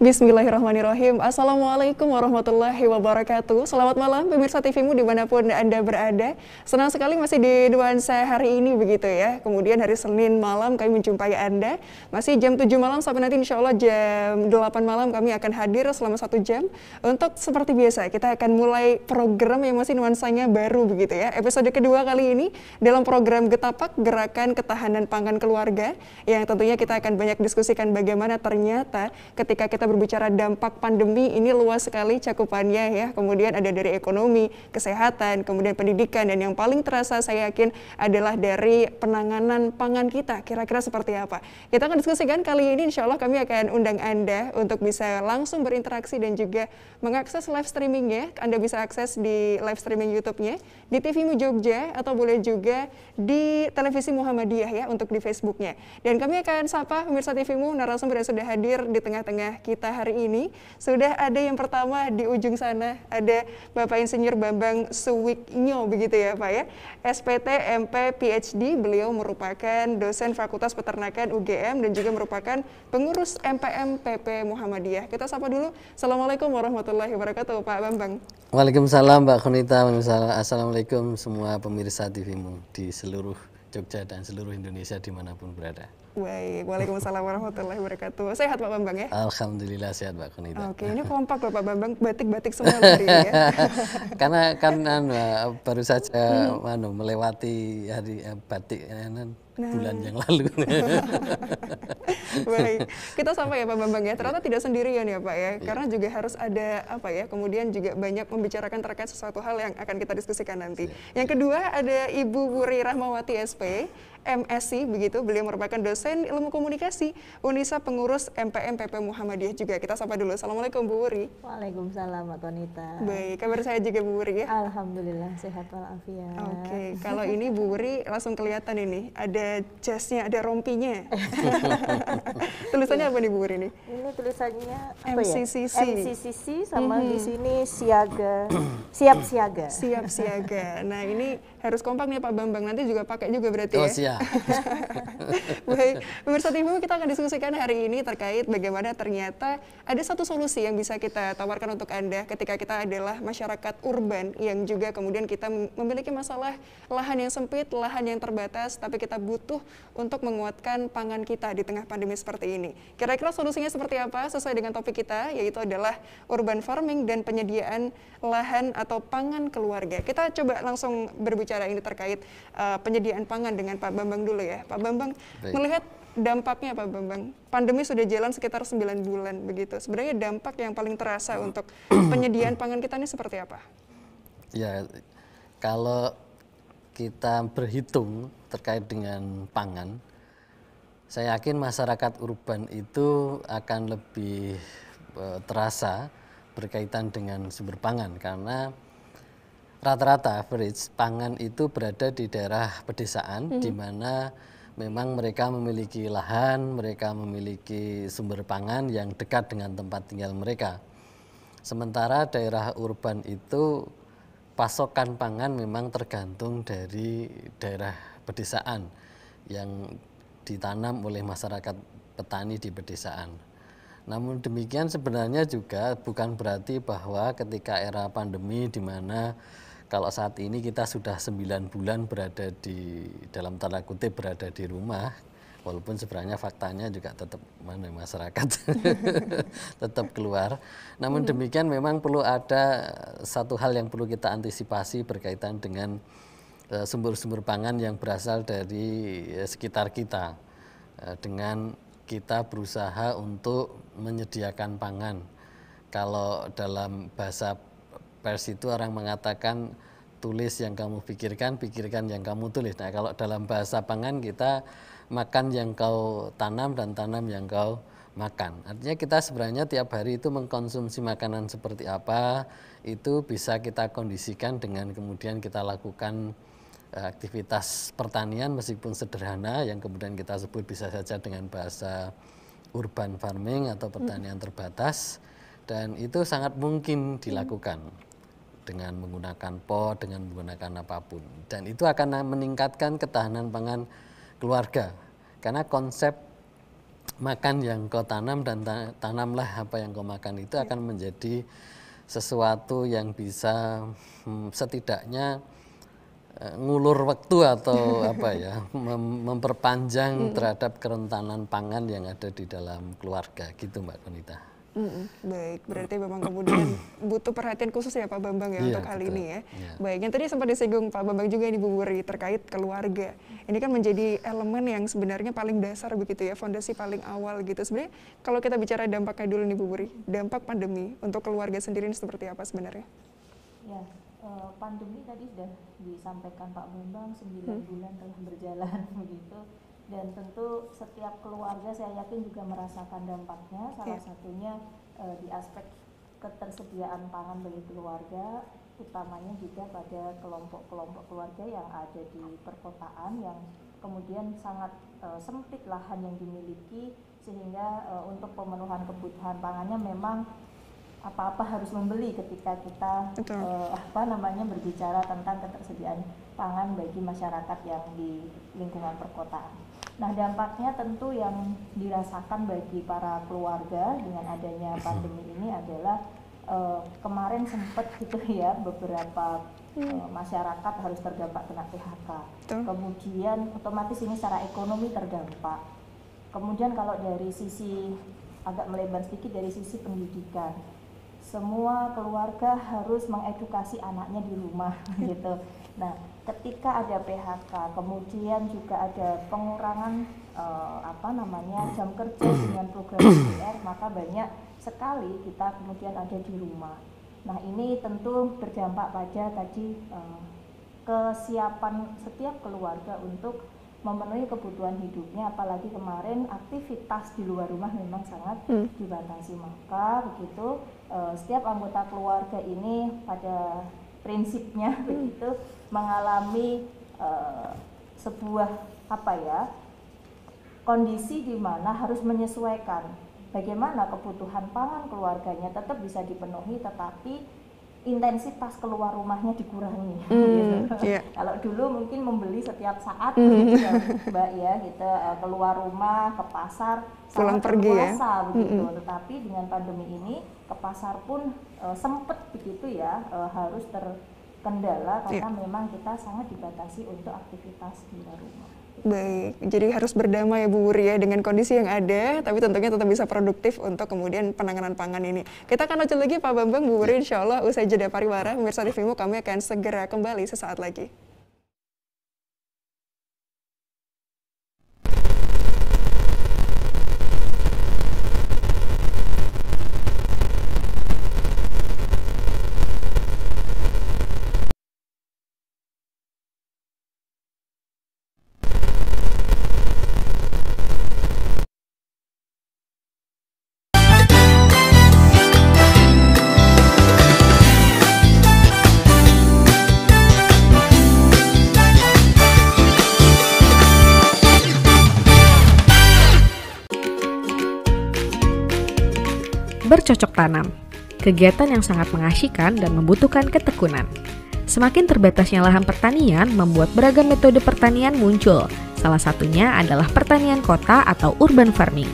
Bismillahirrahmanirrahim. Assalamualaikum warahmatullahi wabarakatuh. Selamat malam pemirsa TVmu dimanapun Anda berada. Senang sekali masih di nuansa hari ini begitu ya. Kemudian hari Senin malam kami menjumpai Anda. Masih jam 7 malam sampai nanti insya Allah jam 8 malam kami akan hadir selama 1 jam. Untuk seperti biasa kita akan mulai program yang masih nuansanya baru begitu ya. Episode kedua kali ini dalam program Getapak Gerakan Ketahanan Pangan Keluarga. Yang tentunya kita akan banyak diskusikan bagaimana ternyata ketika kita berbicara dampak pandemi ini luas sekali cakupannya ya. Kemudian ada dari ekonomi, kesehatan, kemudian pendidikan, dan yang paling terasa saya yakin adalah dari penanganan pangan kita. Kira-kira seperti apa? Kita akan diskusikan kali ini. Insya Allah kami akan undang Anda untuk bisa langsung berinteraksi dan juga mengakses live streamingnya. Anda bisa akses di live streaming YouTube-nya di TVmu Jogja atau boleh juga di Televisi Muhammadiyah ya untuk di Facebook-nya. Dan kami akan sapa pemirsa TVmu narasumber yang sudah hadir di tengah-tengah kita hari ini. Sudah ada yang pertama di ujung sana, ada Bapak Insinyur Bambang Suwiknyo begitu ya Pak ya. SPT MP PhD, beliau merupakan dosen Fakultas Peternakan UGM dan juga merupakan pengurus MPM PP Muhammadiyah. Kita sapa dulu. Assalamualaikum warahmatullahi wabarakatuh Pak Bambang. Waalaikumsalam Mbak Konita. Assalamualaikum semua pemirsa TVmu di seluruh Jogja dan seluruh Indonesia dimanapun berada. Baik, waalaikumsalam warahmatullahi wabarakatuh. Sehat Pak Bambang ya? Alhamdulillah sehat Mbak Konita. Oke, ini kompak loh Pak Bambang, batik-batik semua hari ini ya. Karena kan baru saja melewati hari batik bulan yang lalu. Baik, kita sampai ya Pak Bambang ya. Ternyata tidak sendirian ya Pak ya, karena juga harus ada apa ya, kemudian juga banyak membicarakan terkait sesuatu hal yang akan kita diskusikan nanti. Yang kedua ada Ibu Wuri Rahmawati SP, MSc begitu, beliau merupakan dosen ilmu komunikasi Unisa, pengurus MPM PP Muhammadiyah juga. Kita sapa dulu. Assalamualaikum Bu Wuri. Waalaikumsalam Mbak Konita. Baik, kabar saya juga Bu Wuri ya. Alhamdulillah sehat walafiat. Oke, kalau ini Bu Wuri langsung kelihatan ini, ada jasnya, ada rompinya. Tulisannya apa nih Bu Wuri nih? Ini tulisannya apa MCCC. ya? MCCC sama di sini siaga, siap siaga. Siap siaga. Nah ini harus kompak nih Pak Bambang, nanti juga pakai juga berarti ya. Siap. Baik, pemirsa TVmu, kita akan diskusikan hari ini terkait bagaimana ternyata ada satu solusi yang bisa kita tawarkan untuk Anda ketika kita adalah masyarakat urban yang juga kemudian kita memiliki masalah lahan yang sempit, lahan yang terbatas, tapi kita butuh untuk menguatkan pangan kita di tengah pandemi seperti ini. Kira-kira solusinya seperti apa sesuai dengan topik kita, yaitu adalah urban farming dan penyediaan lahan atau pangan keluarga. Kita coba langsung berbicara ini terkait penyediaan pangan dengan Pak Bambang dulu ya. Pak Bambang, baik, melihat dampaknya Pak Bambang, pandemi sudah jalan sekitar 9 bulan begitu. Sebenarnya dampak yang paling terasa untuk penyediaan pangan kita ini seperti apa? Ya, kalau kita berhitung terkait dengan pangan, saya yakin masyarakat urban itu akan lebih terasa berkaitan dengan sumber pangan, karena rata-rata average pangan itu berada di daerah pedesaan, di mana memang mereka memiliki lahan, mereka memiliki sumber pangan yang dekat dengan tempat tinggal mereka. Sementara daerah urban itu pasokan pangan memang tergantung dari daerah pedesaan yang ditanam oleh masyarakat petani di pedesaan. Namun demikian sebenarnya juga bukan berarti bahwa ketika era pandemi di mana kalau saat ini kita sudah 9 bulan berada di dalam tanda kutip berada di rumah, walaupun sebenarnya faktanya juga tetap masyarakat tetap keluar. Namun demikian memang perlu ada satu hal yang perlu kita antisipasi berkaitan dengan sumber-sumber pangan yang berasal dari sekitar kita, dengan kita berusaha untuk menyediakan pangan. Kalau dalam bahasa pers itu orang mengatakan tulis yang kamu pikirkan, pikirkan yang kamu tulis. Nah kalau dalam bahasa pangan kita makan yang kau tanam dan tanam yang kau makan. Artinya kita sebenarnya tiap hari itu mengkonsumsi makanan seperti apa, itu bisa kita kondisikan dengan kemudian kita lakukan aktivitas pertanian meskipun sederhana yang kemudian kita sebut bisa saja dengan bahasa urban farming atau pertanian terbatas, dan itu sangat mungkin dilakukan dengan menggunakan pot, dengan menggunakan apapun, dan itu akan meningkatkan ketahanan pangan keluarga karena konsep makan yang kau tanam dan tanamlah apa yang kau makan itu akan menjadi sesuatu yang bisa setidaknya ngulur waktu atau apa ya, memperpanjang terhadap kerentanan pangan yang ada di dalam keluarga gitu Mbak Konita. Baik, berarti memang kemudian butuh perhatian khusus ya Pak Bambang ya untuk hal ini ya. Baik, yang tadi sempat disinggung Pak Bambang juga ini Bu Wuri terkait keluarga. Ini kan menjadi elemen yang sebenarnya paling dasar begitu ya, fondasi paling awal gitu. Sebenarnya kalau kita bicara dampaknya dulu nih Bu Wuri, dampak pandemi untuk keluarga sendiri ini seperti apa sebenarnya? Ya, pandemi tadi sudah disampaikan Pak Bambang 9 bulan telah berjalan begitu. Dan tentu setiap keluarga saya yakin juga merasakan dampaknya, salah satunya di aspek ketersediaan pangan bagi keluarga, utamanya juga pada kelompok-kelompok keluarga yang ada di perkotaan yang kemudian sangat sempit lahan yang dimiliki, sehingga untuk pemenuhan kebutuhan pangannya memang apa-apa harus membeli ketika kita berbicara tentang ketersediaan pangan bagi masyarakat yang di lingkungan perkotaan. Nah, dampaknya tentu yang dirasakan bagi para keluarga dengan adanya pandemi ini adalah kemarin sempat gitu ya, beberapa masyarakat harus terdampak kena PHK. Kemudian otomatis ini secara ekonomi terdampak. Kemudian kalau dari sisi agak melebar sedikit dari sisi pendidikan, semua keluarga harus mengedukasi anaknya di rumah gitu. Nah, ketika ada PHK, kemudian juga ada pengurangan jam kerja dengan program KPR, maka banyak sekali kita kemudian ada di rumah. Nah, ini tentu berdampak pada tadi kesiapan setiap keluarga untuk memenuhi kebutuhan hidupnya, apalagi kemarin aktivitas di luar rumah memang sangat dibatasi. Maka begitu setiap anggota keluarga ini pada prinsipnya begitu mengalami sebuah kondisi di mana harus menyesuaikan bagaimana kebutuhan pangan keluarganya tetap bisa dipenuhi, tetapi intensitas keluar rumahnya dikurangi. Kalau dulu mungkin membeli setiap saat gitu, Mbak ya, gitu, keluar rumah ke pasar pulang pergi ya begitu. Tetapi dengan pandemi ini ke pasar pun sempet begitu ya, harus terkendala karena memang kita sangat dibatasi untuk aktivitas di luar rumah. Baik, jadi harus berdamai ya Bu Wuri ya dengan kondisi yang ada, tapi tentunya tetap bisa produktif untuk kemudian penanganan pangan ini. Kita akan lanjut lagi Pak Bambang, Bu Wuri, insya Allah usai jeda pariwara, pemirsa TVmu kami akan segera kembali sesaat lagi. Bercocok tanam, kegiatan yang sangat mengasyikkan dan membutuhkan ketekunan. Semakin terbatasnya lahan pertanian membuat beragam metode pertanian muncul. Salah satunya adalah pertanian kota atau urban farming.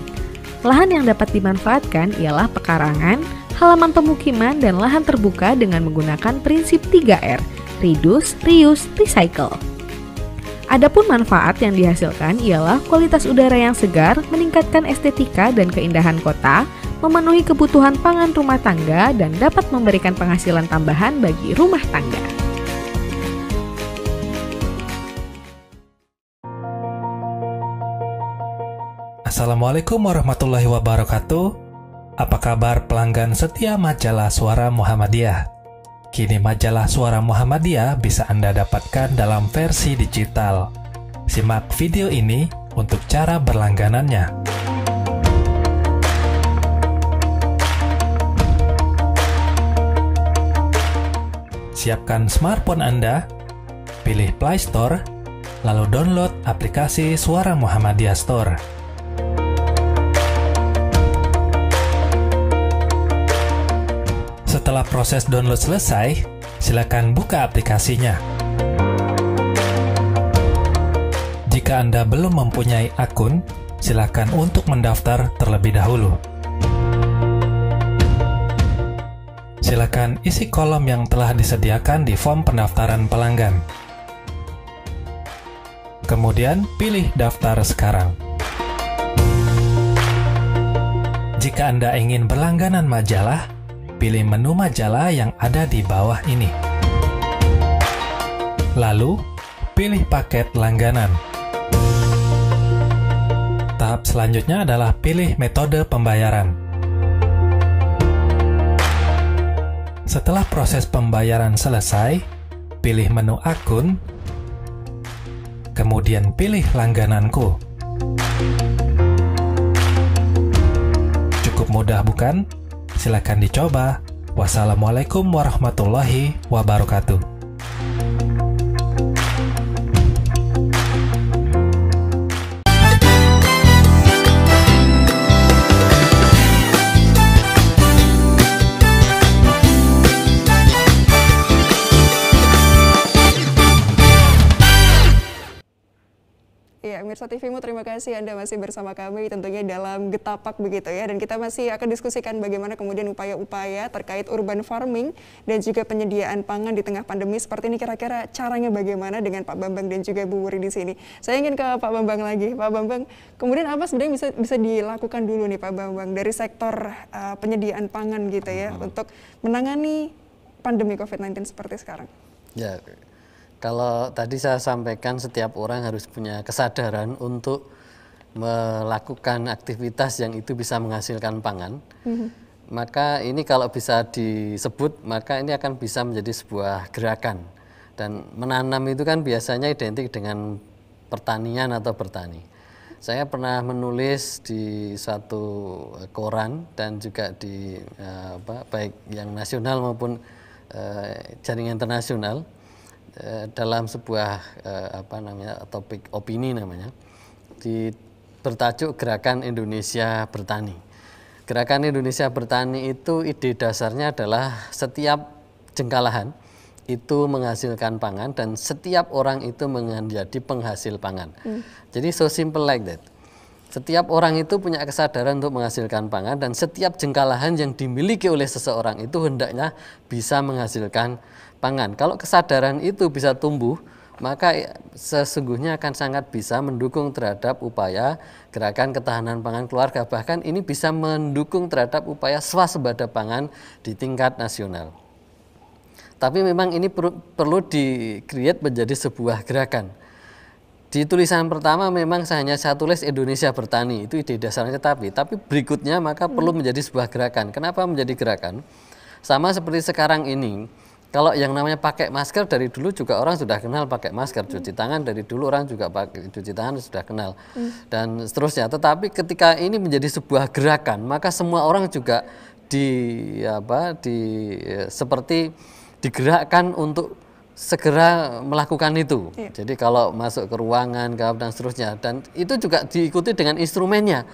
Lahan yang dapat dimanfaatkan ialah pekarangan, halaman pemukiman, dan lahan terbuka dengan menggunakan prinsip 3R, reduce, reuse, recycle. Adapun manfaat yang dihasilkan ialah kualitas udara yang segar, meningkatkan estetika dan keindahan kota, memenuhi kebutuhan pangan rumah tangga, dan dapat memberikan penghasilan tambahan bagi rumah tangga. Assalamualaikum warahmatullahi wabarakatuh. Apa kabar pelanggan setia majalah Suara Muhammadiyah? Kini majalah Suara Muhammadiyah bisa Anda dapatkan dalam versi digital. Simak video ini untuk cara berlangganannya. Siapkan smartphone Anda, pilih Play Store, lalu download aplikasi Suara Muhammadiyah Store. Setelah proses download selesai, silakan buka aplikasinya. Jika Anda belum mempunyai akun, silakan untuk mendaftar terlebih dahulu. Silakan isi kolom yang telah disediakan di form pendaftaran pelanggan. Kemudian pilih daftar sekarang. Jika Anda ingin berlangganan majalah, pilih menu majalah yang ada di bawah ini. Lalu, pilih paket langganan. Tahap selanjutnya adalah pilih metode pembayaran. Setelah proses pembayaran selesai, pilih menu akun, kemudian pilih langgananku. Cukup mudah bukan? Silakan dicoba. Wassalamualaikum warahmatullahi wabarakatuh. Ya, Mirsa TVmu, terima kasih Anda masih bersama kami tentunya dalam Getapak begitu ya. Dan kita masih akan diskusikan bagaimana kemudian upaya-upaya terkait urban farming dan juga penyediaan pangan di tengah pandemi seperti ini. Kira-kira caranya bagaimana dengan Pak Bambang dan juga Bu Wuri di sini. Saya ingin ke Pak Bambang lagi. Pak Bambang, kemudian apa sebenarnya bisa dilakukan dulu nih Pak Bambang dari sektor penyediaan pangan gitu ya untuk menangani pandemi COVID-19 seperti sekarang? Ya, kalau tadi saya sampaikan setiap orang harus punya kesadaran untuk melakukan aktivitas yang itu bisa menghasilkan pangan. Maka ini kalau bisa disebut, maka ini akan bisa menjadi sebuah gerakan. Dan menanam itu kan biasanya identik dengan pertanian atau bertani. Saya pernah menulis di suatu koran dan juga di baik yang nasional maupun jaringan internasional, dalam sebuah topik opini namanya, bertajuk Gerakan Indonesia Bertani. Gerakan Indonesia Bertani itu ide dasarnya adalah setiap jengkal lahan itu menghasilkan pangan dan setiap orang itu menjadi penghasil pangan. Jadi so simple like that. Setiap orang itu punya kesadaran untuk menghasilkan pangan dan setiap jengkal lahan yang dimiliki oleh seseorang itu hendaknya bisa menghasilkan pangan. Kalau kesadaran itu bisa tumbuh, maka sesungguhnya akan sangat bisa mendukung terhadap upaya gerakan ketahanan pangan keluarga. Bahkan ini bisa mendukung terhadap upaya swasembada pangan di tingkat nasional. Tapi memang ini perlu di-create menjadi sebuah gerakan. Di tulisan pertama memang hanya saya tulis Indonesia Bertani, itu ide dasarnya, tapi berikutnya maka perlu menjadi sebuah gerakan. Kenapa menjadi gerakan? Sama seperti sekarang ini, kalau yang namanya pakai masker dari dulu juga orang sudah kenal pakai masker, cuci tangan dari dulu orang juga pakai cuci tangan sudah kenal, dan seterusnya. Tetapi ketika ini menjadi sebuah gerakan, maka semua orang juga seperti digerakkan untuk segera melakukan itu. Jadi kalau masuk ke ruangan, dan seterusnya, dan itu juga diikuti dengan instrumennya.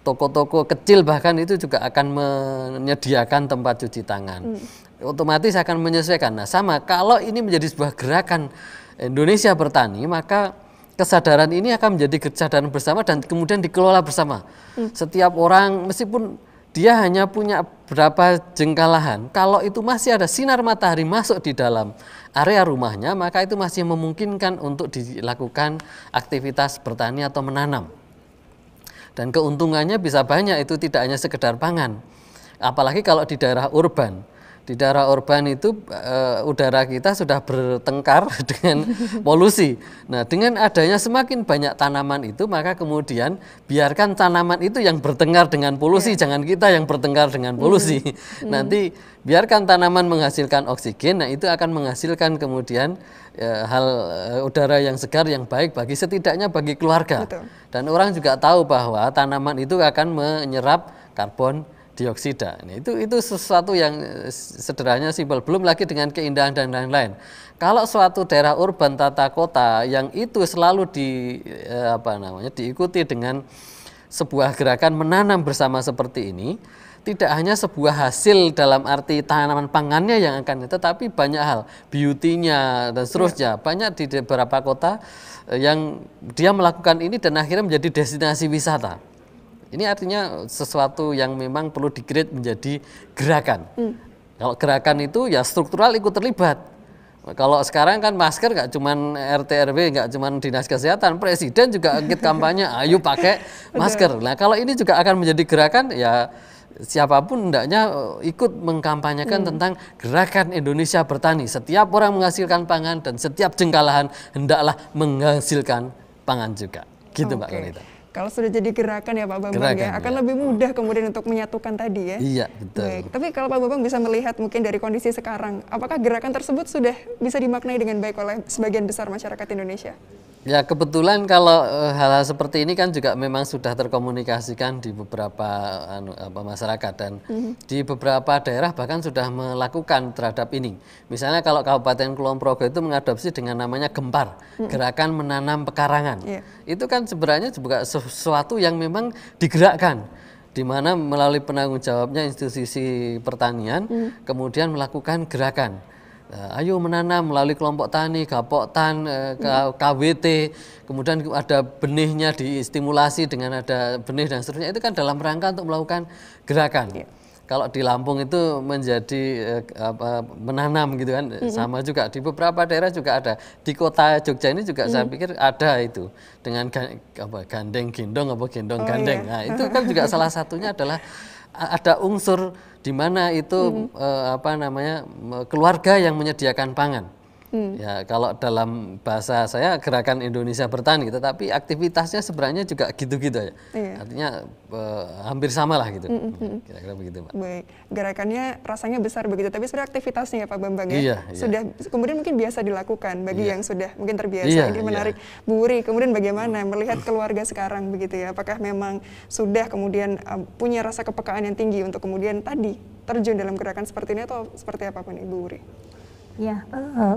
Toko-toko kecil bahkan itu juga akan menyediakan tempat cuci tangan. Otomatis akan menyesuaikan. Nah, sama kalau ini menjadi sebuah gerakan Indonesia Bertani, maka kesadaran ini akan menjadi kesadaran bersama dan kemudian dikelola bersama. Setiap orang meskipun dia hanya punya berapa jengkal lahan, kalau itu masih ada sinar matahari masuk di dalam area rumahnya, maka itu masih memungkinkan untuk dilakukan aktivitas bertani atau menanam. Dan keuntungannya bisa banyak, itu tidak hanya sekedar pangan. Apalagi kalau di daerah urban. Di daerah urban itu udara kita sudah bertengkar dengan polusi. Nah, dengan adanya semakin banyak tanaman itu, maka kemudian biarkan tanaman itu yang bertengkar dengan polusi, jangan kita yang bertengkar dengan polusi. Nanti biarkan tanaman menghasilkan oksigen, nah itu akan menghasilkan kemudian udara yang segar, yang baik bagi setidaknya bagi keluarga. Betul. Dan orang juga tahu bahwa tanaman itu akan menyerap karbon dioksida. Nah, itu sesuatu yang sederhananya simpel, belum lagi dengan keindahan dan lain-lain. Kalau suatu daerah urban tata kota yang itu selalu diikuti dengan sebuah gerakan menanam bersama seperti ini, tidak hanya sebuah hasil dalam arti tanaman pangannya yang akan, tetapi banyak hal, beauty-nya dan seterusnya. Banyak di beberapa kota yang dia melakukan ini dan akhirnya menjadi destinasi wisata. Ini artinya sesuatu yang memang perlu di-create menjadi gerakan. Kalau gerakan itu ya struktural ikut terlibat. Kalau sekarang kan masker nggak cuman RT RW, nggak cuman dinas kesehatan, presiden juga angkat kampanye, ayo pakai masker. Nah kalau ini juga akan menjadi gerakan, ya siapapun hendaknya ikut mengkampanyekan tentang gerakan Indonesia bertani. Setiap orang menghasilkan pangan dan setiap jengkal lahan hendaklah menghasilkan pangan juga. Gitu Mbak Konita. Kalau sudah jadi gerakan ya Pak Bambang Gerakan, ya, akan lebih mudah kemudian untuk menyatukan tadi ya. Iya, betul. Baik. Tapi kalau Pak Bambang bisa melihat mungkin dari kondisi sekarang, apakah gerakan tersebut sudah bisa dimaknai dengan baik oleh sebagian besar masyarakat Indonesia? Ya kebetulan kalau hal-hal seperti ini kan juga memang sudah terkomunikasikan di beberapa masyarakat dan di beberapa daerah bahkan sudah melakukan terhadap ini. Misalnya kalau Kabupaten Kulon Progo itu mengadopsi dengan namanya Gempar, gerakan menanam pekarangan. Itu kan sebenarnya juga sesuatu yang memang digerakkan, di mana melalui penanggung jawabnya institusi pertanian kemudian melakukan gerakan. Ayo menanam melalui kelompok tani, Gapoktan, KWT, kemudian ada benihnya distimulasi dengan ada benih dan seterusnya. Itu kan dalam rangka untuk melakukan gerakan. Kalau di Lampung itu menjadi menanam gitu kan, sama juga di beberapa daerah juga ada. Di kota Jogja ini juga saya pikir ada itu dengan gandeng gendong gendong gandeng. Nah itu kan juga salah satunya adalah ada unsur di mana itu keluarga yang menyediakan pangan. Ya kalau dalam bahasa saya gerakan Indonesia bertani, tetapi aktivitasnya sebenarnya juga gitu-gitu ya. Artinya hampir sama lah gitu. Kira-kira begitu Pak. Baik, gerakannya rasanya besar begitu, tapi sudah aktivitasnya ya Pak Bambang ya. Iya. Sudah kemudian mungkin biasa dilakukan bagi yang sudah mungkin terbiasa. Ini menarik Bu Wuri. Kemudian bagaimana melihat keluarga sekarang begitu ya? Apakah memang sudah kemudian punya rasa kepekaan yang tinggi untuk kemudian tadi terjun dalam gerakan seperti ini atau seperti apa nih Bu Wuri? Ya,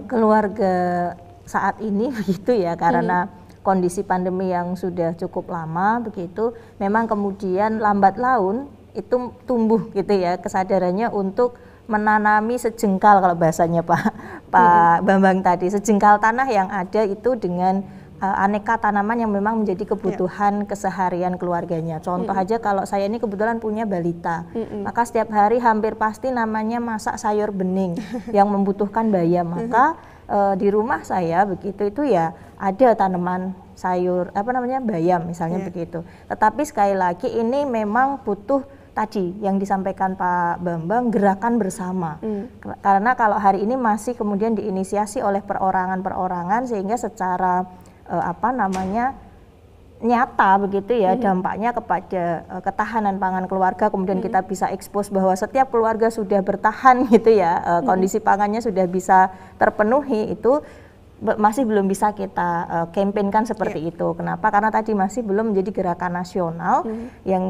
keluarga saat ini begitu ya, karena kondisi pandemi yang sudah cukup lama begitu, memang kemudian lambat laun itu tumbuh gitu ya kesadarannya untuk menanami sejengkal, kalau bahasanya Pak Bambang tadi, sejengkal tanah yang ada itu dengan aneka tanaman yang memang menjadi kebutuhan keseharian keluarganya. Contoh aja kalau saya ini kebetulan punya balita, maka setiap hari hampir pasti namanya masak sayur bening yang membutuhkan bayam. Maka di rumah saya begitu itu ya ada tanaman sayur bayam misalnya begitu. Tetapi sekali lagi ini memang butuh tadi yang disampaikan Pak Bambang, gerakan bersama. Karena kalau hari ini masih kemudian diinisiasi oleh perorangan-perorangan sehingga secara nyata begitu ya dampaknya kepada ketahanan pangan keluarga, kemudian kita bisa ekspos bahwa setiap keluarga sudah bertahan gitu ya, kondisi pangannya sudah bisa terpenuhi, itu masih belum bisa kita kampanyekan seperti itu. Kenapa? Karena tadi masih belum menjadi gerakan nasional yang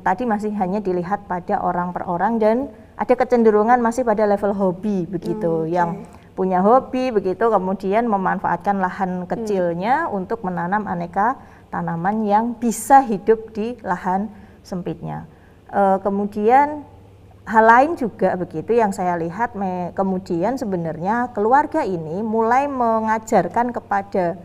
tadi masih hanya dilihat pada orang per orang dan ada kecenderungan masih pada level hobi begitu, yang punya hobi begitu kemudian memanfaatkan lahan kecilnya untuk menanam aneka tanaman yang bisa hidup di lahan sempitnya. Kemudian hal lain juga begitu yang saya lihat, kemudian sebenarnya keluarga ini mulai mengajarkan kepada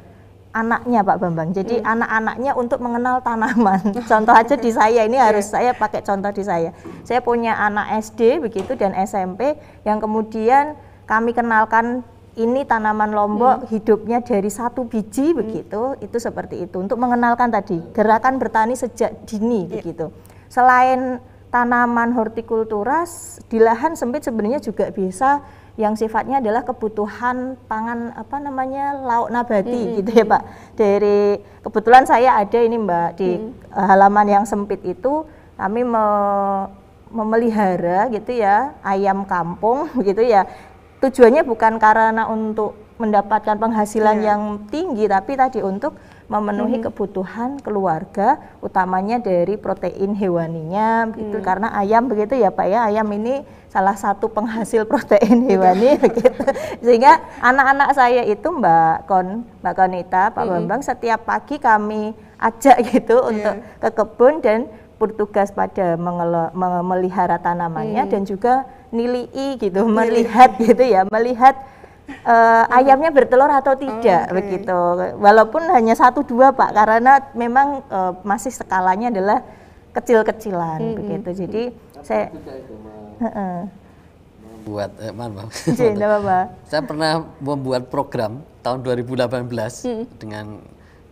anaknya Pak Bambang. Jadi anak-anaknya untuk mengenal tanaman. Contoh aja di saya ini harus saya pakai contoh di saya. Saya punya anak SD begitu dan SMP yang kemudian kami kenalkan ini tanaman lombok hidupnya dari satu biji begitu, itu seperti itu untuk mengenalkan tadi gerakan bertani sejak dini begitu. Selain tanaman hortikultura di lahan sempit sebenarnya juga bisa yang sifatnya adalah kebutuhan pangan lauk nabati gitu ya Pak. Dari kebetulan saya ada ini Mbak di halaman yang sempit itu kami memelihara gitu ya ayam kampung begitu ya. Tujuannya bukan karena untuk mendapatkan penghasilan yang tinggi, tapi tadi untuk memenuhi kebutuhan keluarga, utamanya dari protein hewaninya, begitu. Karena ayam begitu ya Pak ya, ayam ini salah satu penghasil protein hewani, begitu. Sehingga anak-anak saya itu Mbak Konita, Pak Bambang, setiap pagi kami ajak gitu untuk ke kebun dan bertugas pada memelihara tanamannya dan juga nilai gitu, melihat gitu ya, melihat ayamnya bertelur atau tidak begitu. Walaupun hanya 1-2 Pak, karena memang masih skalanya adalah kecil-kecilan begitu. Jadi saya membuat saya pernah membuat program tahun 2018 dengan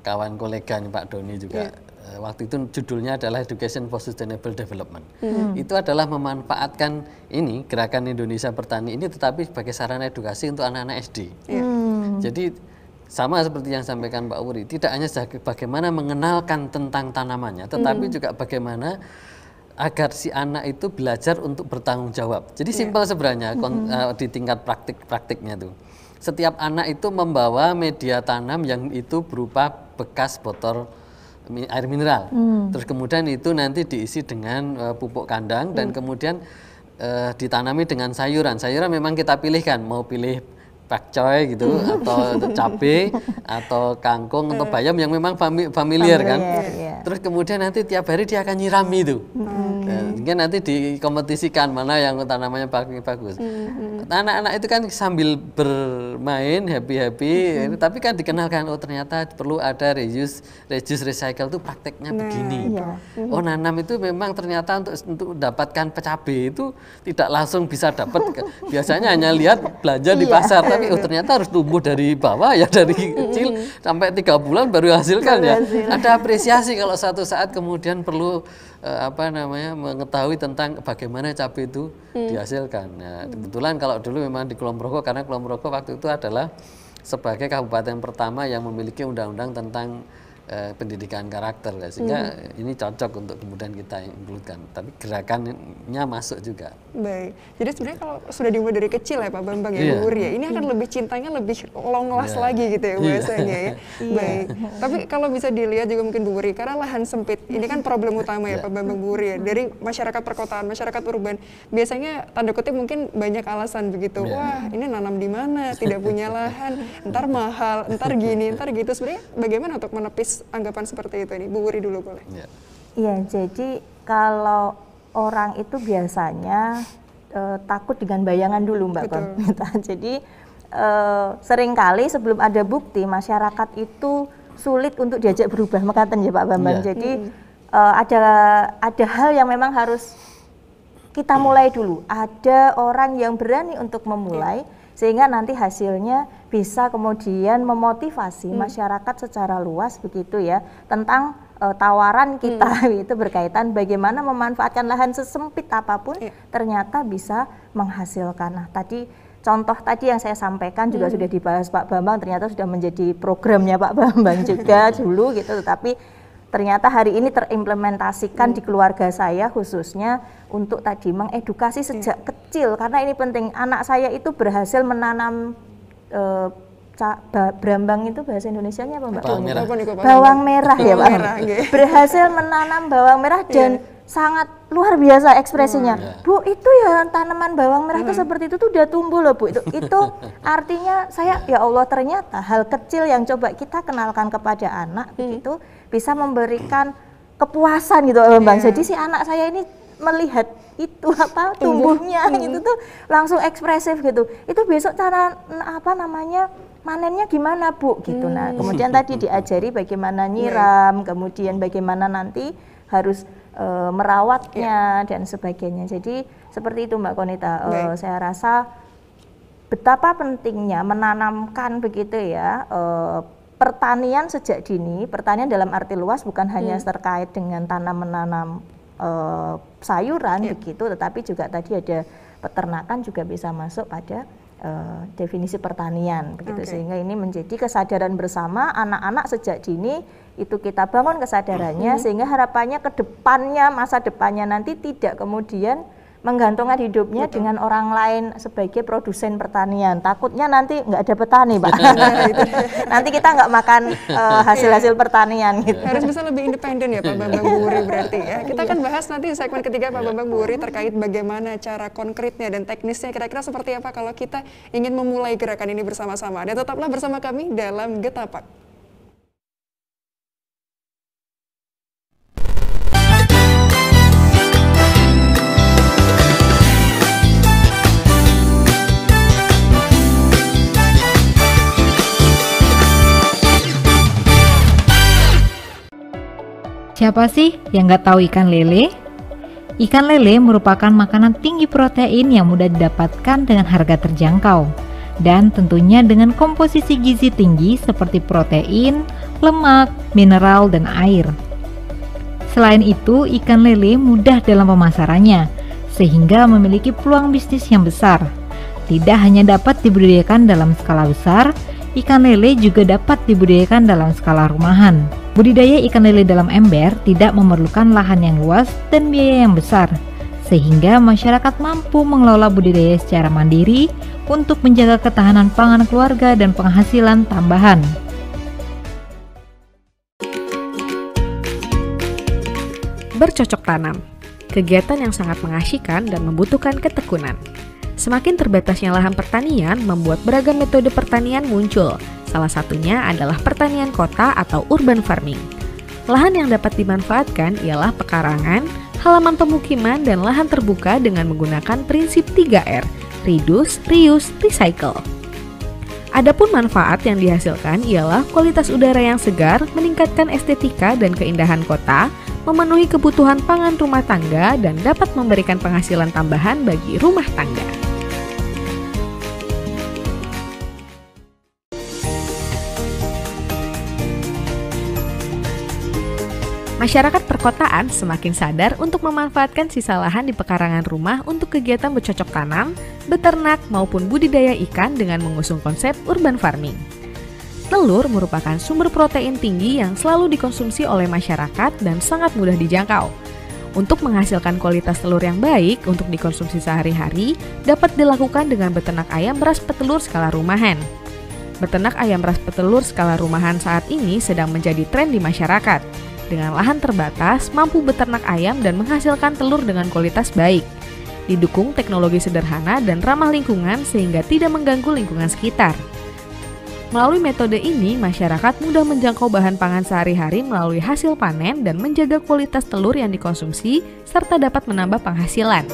kawan koleganya Pak Doni juga. Waktu itu judulnya adalah Education for Sustainable Development. Itu adalah memanfaatkan ini gerakan Indonesia Bertani ini, tetapi sebagai sarana edukasi untuk anak-anak SD. Jadi sama seperti yang sampaikan Pak Wuri, tidak hanya bagaimana mengenalkan tentang tanamannya, tetapi juga bagaimana agar si anak itu belajar untuk bertanggung jawab. Jadi simpel sebenarnya di tingkat praktiknya tuh. Setiap anak itu membawa media tanam yang itu berupa bekas botol air mineral. Terus kemudian itu nanti diisi dengan pupuk kandang dan kemudian ditanami dengan sayuran. Sayuran memang kita pilihkan, mau pilih pakcoy gitu atau cabai atau kangkung atau bayam yang memang familiar kan. Terus kemudian nanti tiap hari dia akan nyirami itu. Mungkin nanti dikompetisikan mana yang tanamannya bagus. Anak-anak itu kan sambil bermain happy, tapi kan dikenalkan oh ternyata perlu ada reuse recycle itu prakteknya begini. Oh nanam itu memang ternyata untuk dapatkan cabai itu tidak langsung bisa dapat. Biasanya hanya lihat belanja di pasar, tapi oh ternyata harus tumbuh dari bawah ya, dari kecil sampai 3 bulan baru hasilkan ya. Ada apresiasi kalau suatu saat kemudian perlu mengetahui tentang bagaimana cabai itu dihasilkan. Nah, kebetulan kalau dulu memang di Kulon Progo, karena Kulon Progo waktu itu adalah sebagai kabupaten pertama yang memiliki undang-undang tentang pendidikan karakter, sehingga ini cocok untuk kemudian kita include-kan. Tapi gerakannya masuk juga. Baik, jadi sebenarnya kalau sudah dimulai dari kecil ya Pak Bambang ya, Bu Wuri ya, ini akan lebih cintanya lebih long last lagi gitu ya bahasanya ya. Baik, tapi kalau bisa dilihat juga mungkin Bu Wuri, karena lahan sempit, ini kan problem utama ya Pak Bambang, Bu Wuri ya, dari masyarakat perkotaan, masyarakat urban, biasanya tanda kutip mungkin banyak alasan begitu, wah ini nanam di mana, tidak punya lahan, ntar mahal, ntar gini, ntar gitu. Sebenarnya bagaimana untuk menepis anggapan seperti itu ini? Bu Wuri dulu boleh. Iya, jadi kalau orang itu biasanya takut dengan bayangan dulu Mbak Konita. Jadi seringkali sebelum ada bukti masyarakat itu sulit untuk diajak berubah, mekaten ya Pak Bambang. Jadi ada hal yang memang harus kita mulai dulu. Ada orang yang berani untuk memulai sehingga nanti hasilnya bisa kemudian memotivasi masyarakat secara luas begitu ya, tentang tawaran kita itu berkaitan bagaimana memanfaatkan lahan sesempit apapun ternyata bisa menghasilkan. Nah, contoh tadi yang saya sampaikan juga sudah dibahas Pak Bambang, ternyata sudah menjadi programnya Pak Bambang juga dulu gitu, tetapi ternyata hari ini terimplementasikan di keluarga saya khususnya untuk tadi mengedukasi sejak kecil, karena ini penting. Anak saya itu berhasil menanam brambang, itu bahasa Indonesianya apa Mbak? Bawang merah ya Pak. Berhasil menanam bawang merah dan sangat luar biasa ekspresinya. Bu, itu ya tanaman bawang merah itu seperti itu tuh udah tumbuh loh Bu. Itu artinya saya ya Allah, ternyata hal kecil yang coba kita kenalkan kepada anak begitu bisa memberikan kepuasan gitu Bang. Jadi si anak saya ini melihat itu tumbuhnya gitu tuh langsung ekspresif gitu. Itu besok cara manennya gimana Bu gitu. Nah, kemudian tadi diajari bagaimana nyiram, kemudian bagaimana nanti harus merawatnya dan sebagainya. Jadi seperti itu Mbak Konita. Saya rasa betapa pentingnya menanamkan begitu ya pertanian sejak dini. Pertanian dalam arti luas bukan hanya terkait dengan menanam sayuran begitu, tetapi juga tadi ada peternakan juga bisa masuk pada definisi pertanian begitu. Sehingga ini menjadi kesadaran bersama anak-anak sejak dini, itu kita bangun kesadarannya sehingga harapannya ke depannya, masa depannya nanti tidak kemudian menggantungkan hidupnya dengan orang lain sebagai produsen pertanian. Takutnya nanti nggak ada petani Pak. Nanti kita nggak makan hasil-hasil pertanian gitu. Harus bisa lebih independen ya Pak Bambang, Bu Wuri berarti ya. Kita akan bahas nanti di segmen ketiga Pak Bambang, Bu Wuri terkait bagaimana cara konkretnya dan teknisnya kira-kira seperti apa kalau kita ingin memulai gerakan ini bersama-sama. Dan tetaplah bersama kami dalam Getapak. Siapa sih yang nggak tahu ikan lele? Ikan lele merupakan makanan tinggi protein yang mudah didapatkan dengan harga terjangkau. Dan tentunya dengan komposisi gizi tinggi seperti protein, lemak, mineral, dan air. Selain itu, ikan lele mudah dalam pemasarannya, sehingga memiliki peluang bisnis yang besar. Tidak hanya dapat dibudidayakan dalam skala besar, ikan lele juga dapat dibudidayakan dalam skala rumahan. Budidaya ikan lele dalam ember tidak memerlukan lahan yang luas dan biaya yang besar, sehingga masyarakat mampu mengelola budidaya secara mandiri untuk menjaga ketahanan pangan keluarga dan penghasilan tambahan. Bercocok tanam, kegiatan yang sangat mengasyikkan dan membutuhkan ketekunan. Semakin terbatasnya lahan pertanian membuat beragam metode pertanian muncul. Salah satunya adalah pertanian kota atau urban farming. Lahan yang dapat dimanfaatkan ialah pekarangan, halaman pemukiman, dan lahan terbuka dengan menggunakan prinsip 3R, reduce, reuse, recycle. Adapun manfaat yang dihasilkan ialah kualitas udara yang segar, meningkatkan estetika dan keindahan kota, memenuhi kebutuhan pangan rumah tangga, dan dapat memberikan penghasilan tambahan bagi rumah tangga. Masyarakat perkotaan semakin sadar untuk memanfaatkan sisa lahan di pekarangan rumah untuk kegiatan bercocok tanam, beternak, maupun budidaya ikan dengan mengusung konsep urban farming. Telur merupakan sumber protein tinggi yang selalu dikonsumsi oleh masyarakat dan sangat mudah dijangkau. Untuk menghasilkan kualitas telur yang baik untuk dikonsumsi sehari-hari, dapat dilakukan dengan beternak ayam ras petelur skala rumahan. Beternak ayam ras petelur skala rumahan saat ini sedang menjadi tren di masyarakat. Dengan lahan terbatas, mampu beternak ayam dan menghasilkan telur dengan kualitas baik. Didukung teknologi sederhana dan ramah lingkungan sehingga tidak mengganggu lingkungan sekitar. Melalui metode ini, masyarakat mudah menjangkau bahan pangan sehari-hari melalui hasil panen dan menjaga kualitas telur yang dikonsumsi, serta dapat menambah penghasilan.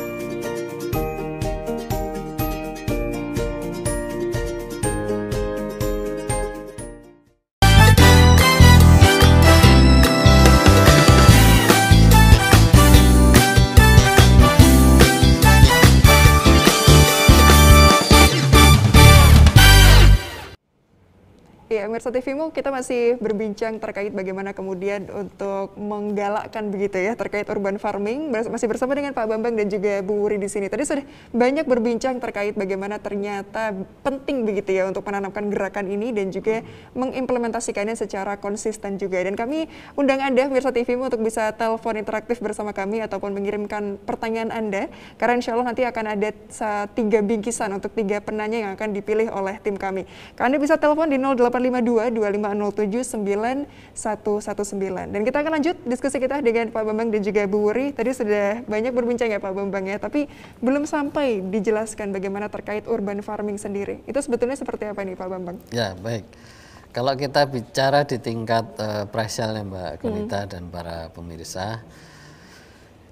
Ya, Mirsa TVmu, kita masih berbincang terkait bagaimana kemudian untuk menggalakkan begitu ya terkait urban farming. Masih bersama dengan Pak Bambang dan juga Bu Wuri di sini. Tadi sudah banyak berbincang terkait bagaimana ternyata penting begitu ya untuk menanamkan gerakan ini dan juga mengimplementasikannya secara konsisten juga. Dan kami undang Anda Mirsa TVmu untuk bisa telepon interaktif bersama kami ataupun mengirimkan pertanyaan Anda, karena insya Allah nanti akan ada 3 bingkisan untuk 3 penanya yang akan dipilih oleh tim kami. Anda bisa telepon di 0852-2507-9119. Dan kita akan lanjut diskusi kita dengan Pak Bambang dan juga Bu Wuri. Tadi sudah banyak berbincang ya Pak Bambang ya, tapi belum sampai dijelaskan bagaimana terkait urban farming sendiri. Itu sebetulnya seperti apa nih Pak Bambang? Ya, baik. Kalau kita bicara di tingkat pricel ya Mbak Gunita dan para pemirsa,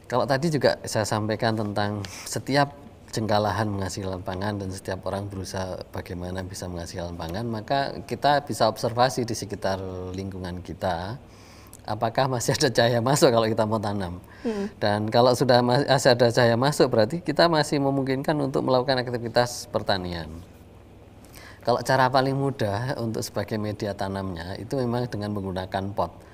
kalau tadi juga saya sampaikan tentang setiap jengkalahan menghasilkan pangan dan setiap orang berusaha bagaimana bisa menghasilkan pangan, maka kita bisa observasi di sekitar lingkungan kita apakah masih ada cahaya masuk kalau kita mau tanam. Dan kalau sudah masih ada cahaya masuk berarti kita masih memungkinkan untuk melakukan aktivitas pertanian. Kalau cara paling mudah untuk sebagai media tanamnya itu memang dengan menggunakan pot.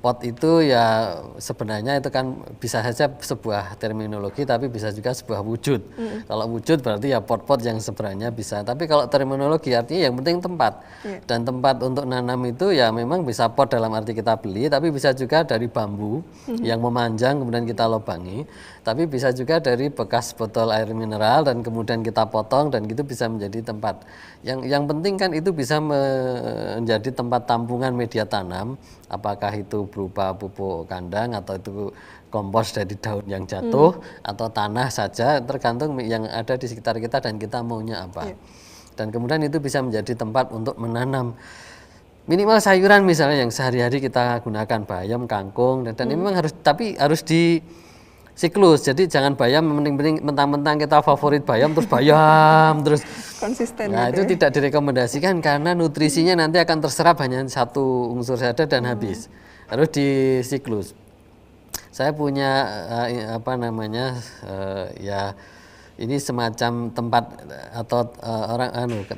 Pot itu ya sebenarnya itu kan bisa saja sebuah terminologi tapi bisa juga sebuah wujud. Kalau wujud berarti ya pot-pot yang sebenarnya bisa. Tapi kalau terminologi artinya yang penting tempat. Dan tempat untuk nanam itu ya memang bisa pot dalam arti kita beli, tapi bisa juga dari bambu yang memanjang kemudian kita lobangi. Tapi bisa juga dari bekas botol air mineral dan kemudian kita potong dan gitu bisa menjadi tempat. Yang penting kan itu bisa menjadi tempat tampungan media tanam, apakah itu berupa pupuk kandang atau itu kompos dari daun yang jatuh atau tanah saja, tergantung yang ada di sekitar kita dan kita maunya apa. Dan kemudian itu bisa menjadi tempat untuk menanam minimal sayuran misalnya yang sehari-hari kita gunakan, bayam, kangkung, dan ini memang harus di siklus. Jadi jangan bayam mentang-mentang kita favorit bayam terus bayam terus konsisten. Nah, itu tidak direkomendasikan karena nutrisinya nanti akan terserap hanya satu unsur saja dan habis. Harus di siklus. saya punya apa namanya ya ini semacam tempat atau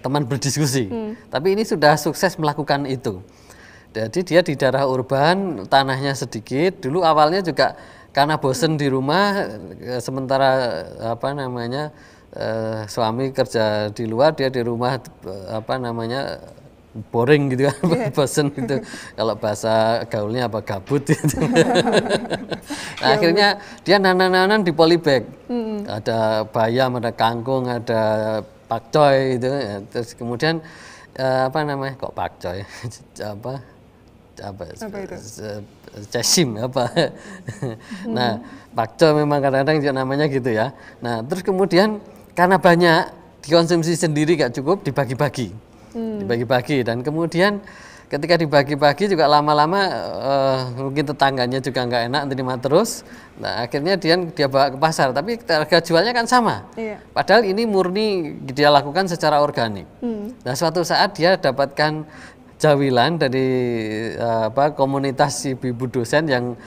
teman berdiskusi. Tapi ini sudah sukses melakukan itu. Jadi dia di daerah urban, tanahnya sedikit. Dulu awalnya juga karena bosen di rumah, sementara apa namanya suami kerja di luar, dia di rumah apa namanya boring gitu kan, bosen gitu. Kalau bahasa gaulnya apa, gabut gitu. Nah, akhirnya dia nanam-nanam di polybag. Ada bayam, ada kangkung, ada pakcoy gitu. Ya. Terus kemudian apa namanya, kok pakcoy? apa itu? Cesim apa? Nah, pakcoy memang kadang-kadang namanya gitu ya. Nah, terus kemudian karena banyak dikonsumsi sendiri gak cukup, dibagi-bagi. Dibagi-bagi, dan kemudian ketika dibagi-bagi juga lama-lama mungkin tetangganya juga nggak enak terima terus. Nah, akhirnya dia bawa ke pasar, tapi harga jualnya kan sama. Padahal ini murni dia lakukan secara organik. Nah, suatu saat dia dapatkan jawilan dari komunitas ibu dosen yang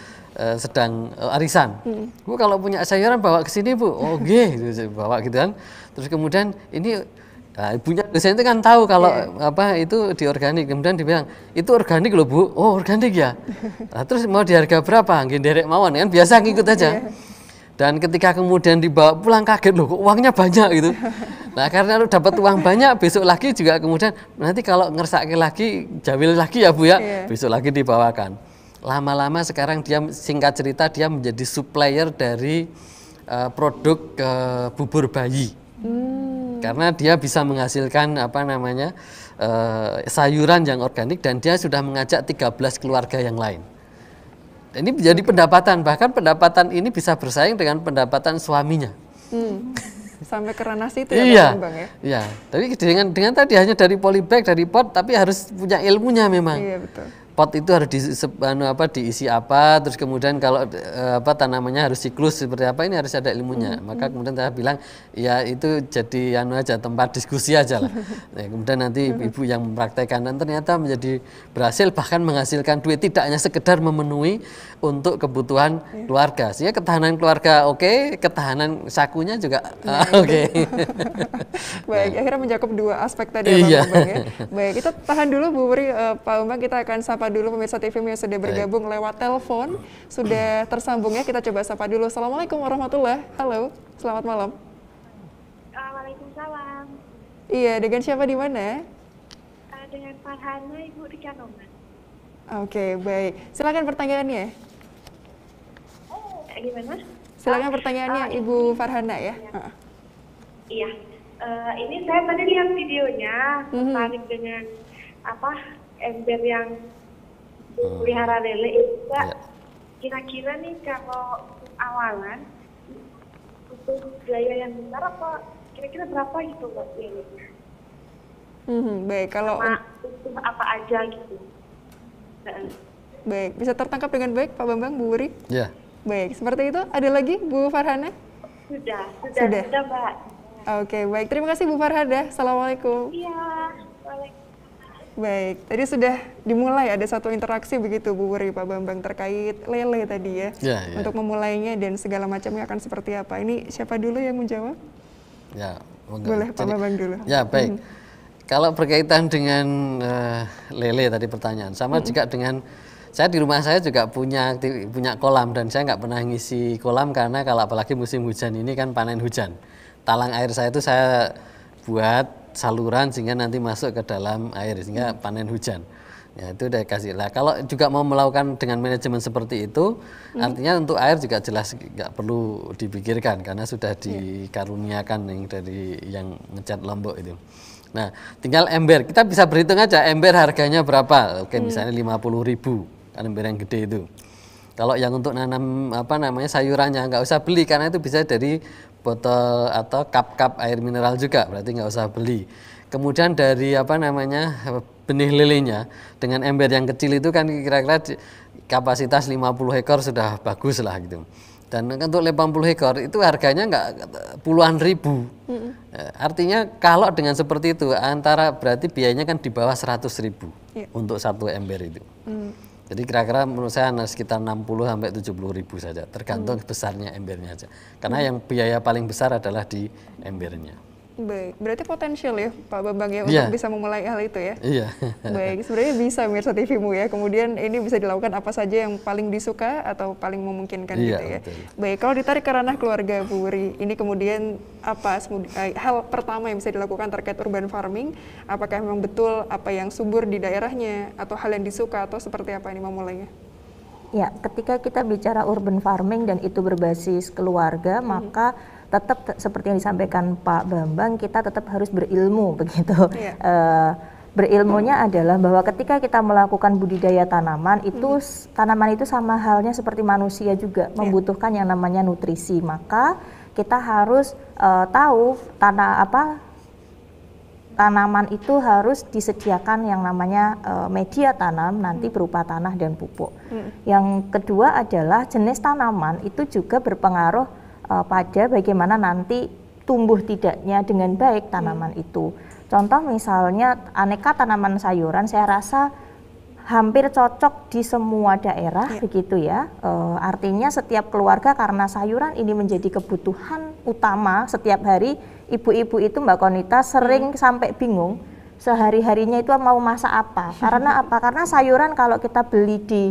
sedang arisan. Bu, kalau punya sayuran bawa ke sini, Bu. Oh, gitu, bawa gitu kan. Terus kemudian ini ibunya dosen itu kan tahu kalau apa itu diorganik. Kemudian dibilang, "Itu organik loh, Bu." "Oh, organik ya." Nah, terus mau di harga berapa? Nggih derek mawon kan, biasa ngikut aja. Dan ketika kemudian dibawa pulang kaget, loh kok uangnya banyak gitu. Nah, karena lu dapat uang banyak, besok lagi juga kemudian nanti kalau ngersake lagi, jawil lagi ya Bu ya, besok lagi dibawakan. Lama-lama sekarang dia, singkat cerita, dia menjadi supplier dari produk bubur bayi. Karena dia bisa menghasilkan apa namanya sayuran yang organik, dan dia sudah mengajak 13 keluarga yang lain. Dan ini menjadi pendapatan, bahkan pendapatan ini bisa bersaing dengan pendapatan suaminya. Sampai ke ranah situ ya, Bang ya? Iya, tapi dengan tadi hanya dari polybag, dari pot, tapi harus punya ilmunya memang. Iya, betul. Pot itu harus diisi apa, terus kemudian kalau tanamannya harus siklus seperti apa, ini harus ada ilmunya. Maka kemudian saya bilang, ya itu jadi aja tempat diskusi aja lah. Nah, kemudian nanti ibu yang mempraktekkan, dan ternyata menjadi berhasil, bahkan menghasilkan duit, tidak hanya sekedar memenuhi untuk kebutuhan keluarga. Sehingga ketahanan keluarga oke, ketahanan sakunya juga oke. Baik, akhirnya mencakup dua aspek tadi ya, Bang ya. Baik, kita tahan dulu Bu Wuri, Pak Bambang, kita akan sapa dulu pemirsa TVmu yang sudah bergabung lewat telepon, sudah tersambung ya, kita coba sapa dulu. Assalamualaikum warahmatullahi. Halo, selamat malam. Waalaikumsalam. Iya, dengan siapa di mana? Dengan Farhana, Ibu di Kanoman. Oke, baik. Silakan pertanyaannya. Gimana? Silakan pertanyaannya, Ibu Farhana ya. Iya. Ini saya tadi lihat videonya, tertarik dengan ember yang pelihara lele itu, kira-kira nih kalau awalan untuk biaya yang besar apa kira-kira berapa gitu buat lelenya? Baik, kalau untuk apa aja gitu. Baik, bisa tertangkap dengan baik Pak Bambang, Bu Wuri? Ya. Baik, seperti itu. Ada lagi Bu Farhana? Sudah Mbak. Oke, baik. Terima kasih Bu Farhana. Assalamualaikum. Iya, waalaikumsalam. Baik, tadi sudah dimulai ada satu interaksi begitu Bu Wuri, Pak Bambang, terkait lele tadi ya. Untuk memulainya dan segala macamnya akan seperti apa. Ini siapa dulu yang menjawab? Ya, boleh Pak Bambang dulu. Ya, baik. Kalau berkaitan dengan lele tadi pertanyaan, sama juga dengan saya di rumah saya juga punya kolam, dan saya nggak pernah ngisi kolam karena kalau apalagi musim hujan ini kan panen hujan. Talang air saya itu saya buat saluran sehingga nanti masuk ke dalam air sehingga panen hujan. Ya, itu udah kasih lah. Kalau juga mau melakukan dengan manajemen seperti itu, artinya untuk air juga jelas nggak perlu dipikirkan karena sudah dikaruniakan dari yang ngecat Lombok itu. Nah, tinggal ember. Kita bisa berhitung aja ember harganya berapa. Oke, misalnya 50.000 kan ember yang gede itu. Kalau yang untuk nanam sayurannya nggak usah beli karena itu bisa dari botol atau cup air mineral juga, berarti nggak usah beli. Kemudian dari benih lelenya dengan ember yang kecil itu kan kira-kira kapasitas 50 ekor sudah bagus lah gitu. Dan untuk 80 ekor itu harganya nggak puluhan ribu. Artinya kalau dengan seperti itu berarti biayanya kan di bawah 100.000 untuk satu ember itu. Jadi kira-kira menurut saya sekitar 60 sampai 70 ribu saja, tergantung besarnya embernya aja. Karena yang biaya paling besar adalah di embernya. Baik, berarti potensial ya Pak Bambang ya untuk bisa memulai hal itu ya? Iya. Baik, sebenarnya bisa Mirsa TV-mu ya, kemudian ini bisa dilakukan apa saja yang paling disuka atau paling memungkinkan gitu ya. Betul. Baik, kalau ditarik ke ranah keluarga Bu Wuri, ini kemudian apa hal pertama yang bisa dilakukan terkait urban farming? Apakah memang betul apa yang subur di daerahnya atau hal yang disuka atau seperti apa ini memulainya? Ya, ketika kita bicara urban farming dan itu berbasis keluarga, maka tetap seperti yang disampaikan Pak Bambang, kita tetap harus berilmu begitu. Berilmunya adalah bahwa ketika kita melakukan budidaya tanaman itu tanaman itu sama halnya seperti manusia juga membutuhkan yang namanya nutrisi. Maka kita harus tahu tanaman itu harus disediakan yang namanya media tanam nanti berupa tanah dan pupuk. Yang kedua adalah jenis tanaman itu juga berpengaruh pada bagaimana nanti tumbuh tidaknya dengan baik tanaman itu. Contoh misalnya aneka tanaman sayuran saya rasa hampir cocok di semua daerah begitu ya. Artinya setiap keluarga karena sayuran ini menjadi kebutuhan utama setiap hari, ibu-ibu itu Mbak Konita sering sampai bingung sehari-harinya itu mau masak apa. Karena apa? Karena sayuran kalau kita beli di